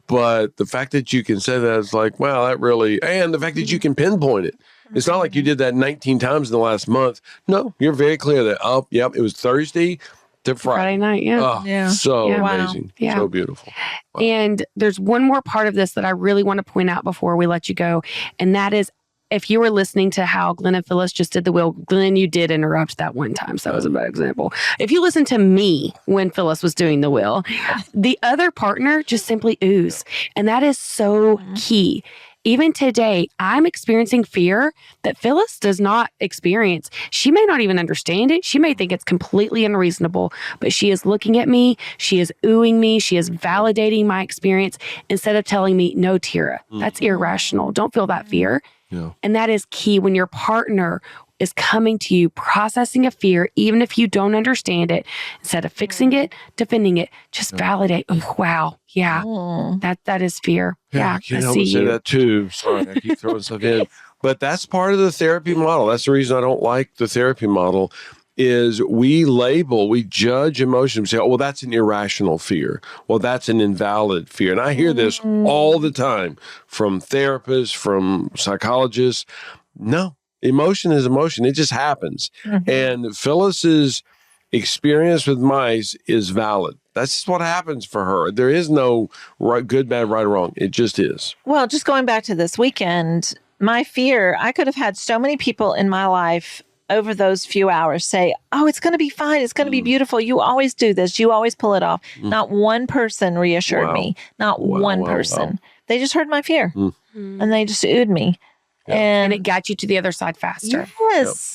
but the fact that you can say that is like, wow, that really, and the fact that you can pinpoint it. It's not like you did that 19 times in the last month. No, you're very clear that, it was Thursday to Friday. Friday night, So Yeah. amazing. Yeah. So beautiful. Wow. And there's one more part of this that I really want to point out before we let you go. And that is, if you were listening to how Glenn and Phyllis just did the wheel, Glenn, you did interrupt that one time. So that was a bad example. If you listen to me when Phyllis was doing the wheel, the other partner just simply ooze. And that is so key. Even today, I'm experiencing fear that Phyllis does not experience. She may not even understand it. She may think it's completely unreasonable, but she is looking at me. She is oohing me. She is validating my experience instead of telling me, no, Tera, that's irrational. Don't feel that fear. Yeah. And that is key when your partner is coming to you, processing a fear, even if you don't understand it, instead of fixing it, defending it, just validate. Oh, wow. Yeah. That is fear. Yeah. I can't I help see but say you. that too. Sorry, I keep throwing stuff in. But that's part of the therapy model. That's the reason I don't like the therapy model is we judge emotions. Say, oh, well, that's an irrational fear. Well, that's an invalid fear. And I hear this all the time from therapists, from psychologists. No, emotion is emotion. It just happens. And Phyllis's experience with mice is valid. That's just what happens for her. There is no good, bad, right, or wrong. It just is. Well, just going back to this weekend, my fear, I could have had so many people in my life over those few hours say, oh, it's going to be fine. It's going to be beautiful. You always do this. You always pull it off. Not one person reassured me. Not one person. They just heard my fear and they just oohed me. And it got you to the other side faster.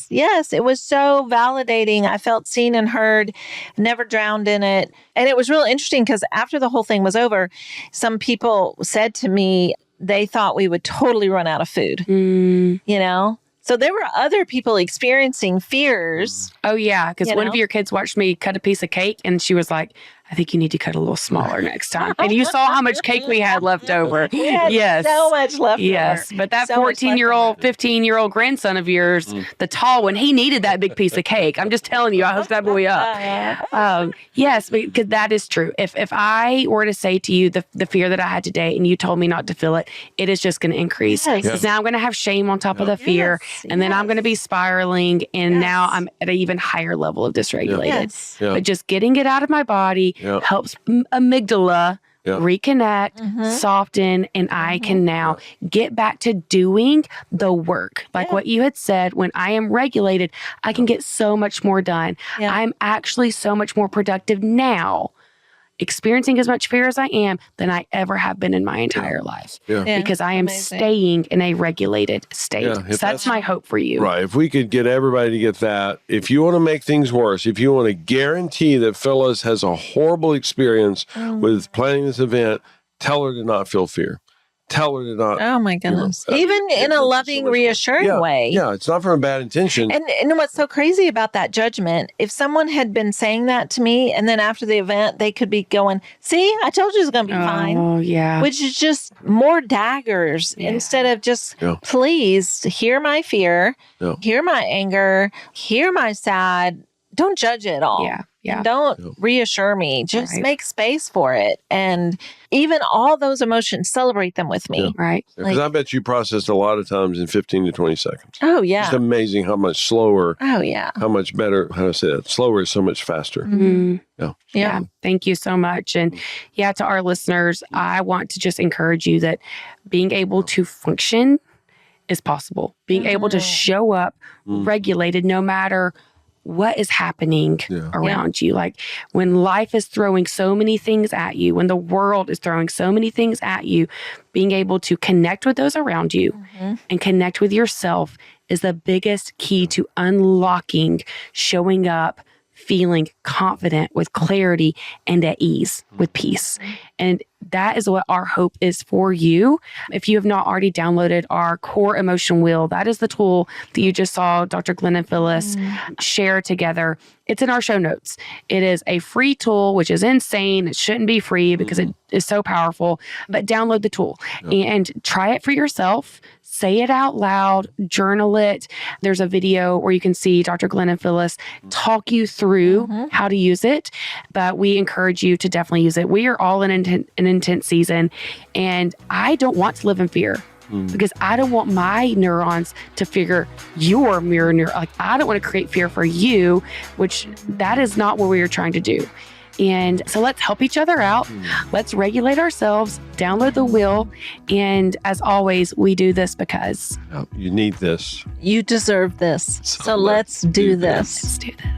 Yes. It was so validating. I felt seen and heard, never drowned in it. And it was real interesting because after the whole thing was over, some people said to me, they thought we would totally run out of food, So there were other people experiencing fears. Oh, yeah. Because one of your kids watched me cut a piece of cake and she was like, I think you need to cut a little smaller next time. And you saw how much cake we had left over. Yes. So much left over. Yes. But that 14-year-old, 15-year-old grandson of yours, the tall one, he needed that big piece of cake. I'm just telling you, I hooked that boy up. Yes, because that is true. If I were to say to you the fear that I had today and you told me not to feel it, it is just going to increase. Because now I'm going to have shame on top of the fear. And then I'm going to be spiraling. And now I'm at an even higher level of dysregulated. But just getting it out of my body helps amygdala reconnect, soften, and I can now get back to doing the work. Like what you had said, when I am regulated, I can get so much more done. I'm actually so much more productive now, experiencing as much fear as I am than I ever have been in my entire life. Because I am staying in a regulated state. So that's my hope for you. Right. If we could get everybody to get that, if you want to make things worse, if you want to guarantee that Phyllis has a horrible experience with planning this event, tell her to not feel fear. Tell her to not. Oh my goodness. Even in a loving, reassuring way. Yeah, it's not from a bad intention. And what's so crazy about that judgment, if someone had been saying that to me and then after the event, they could be going, see, I told you it was going to be fine. Oh, yeah. Which is just more daggers instead of just, please hear my fear, hear my anger, hear my sad. Don't judge it all. Yeah. Don't reassure me. Just Right. make space for it. And even all those emotions, celebrate them with me. Right. Because I bet you processed a lot of times in 15 to 20 seconds. Oh, yeah. Just amazing how much slower, Oh, yeah. how much better, how do I say that? Slower is so much faster. Mhm. Yeah. Yeah. Thank you so much. And yeah, to our listeners, I want to just encourage you that being able to function is possible. Being able to show up regulated no matter what is happening around you. Like when life is throwing so many things at you, when the world is throwing so many things at you, being able to connect with those around you and connect with yourself is the biggest key to unlocking, showing up, feeling confident with clarity and at ease with peace. And that is what our hope is for you. If you have not already downloaded our core emotion wheel, that is the tool that you just saw Dr. Glenn and Phyllis share together. It's in our show notes. It is a free tool, which is insane. It shouldn't be free because it is so powerful, but download the tool and try it for yourself. Say it out loud, journal it. There's a video where you can see Dr. Glenn and Phyllis talk you through how to use it, but we encourage you to definitely use it. We are all in an intense season, and I don't want to live in fear because I don't want my neurons to figure your mirror. Like, I don't want to create fear for you, which that is not what we are trying to do. And so let's help each other out. Let's regulate ourselves, download the wheel. And as always, we do this because You need this. you deserve this. So let's do this. let's do this.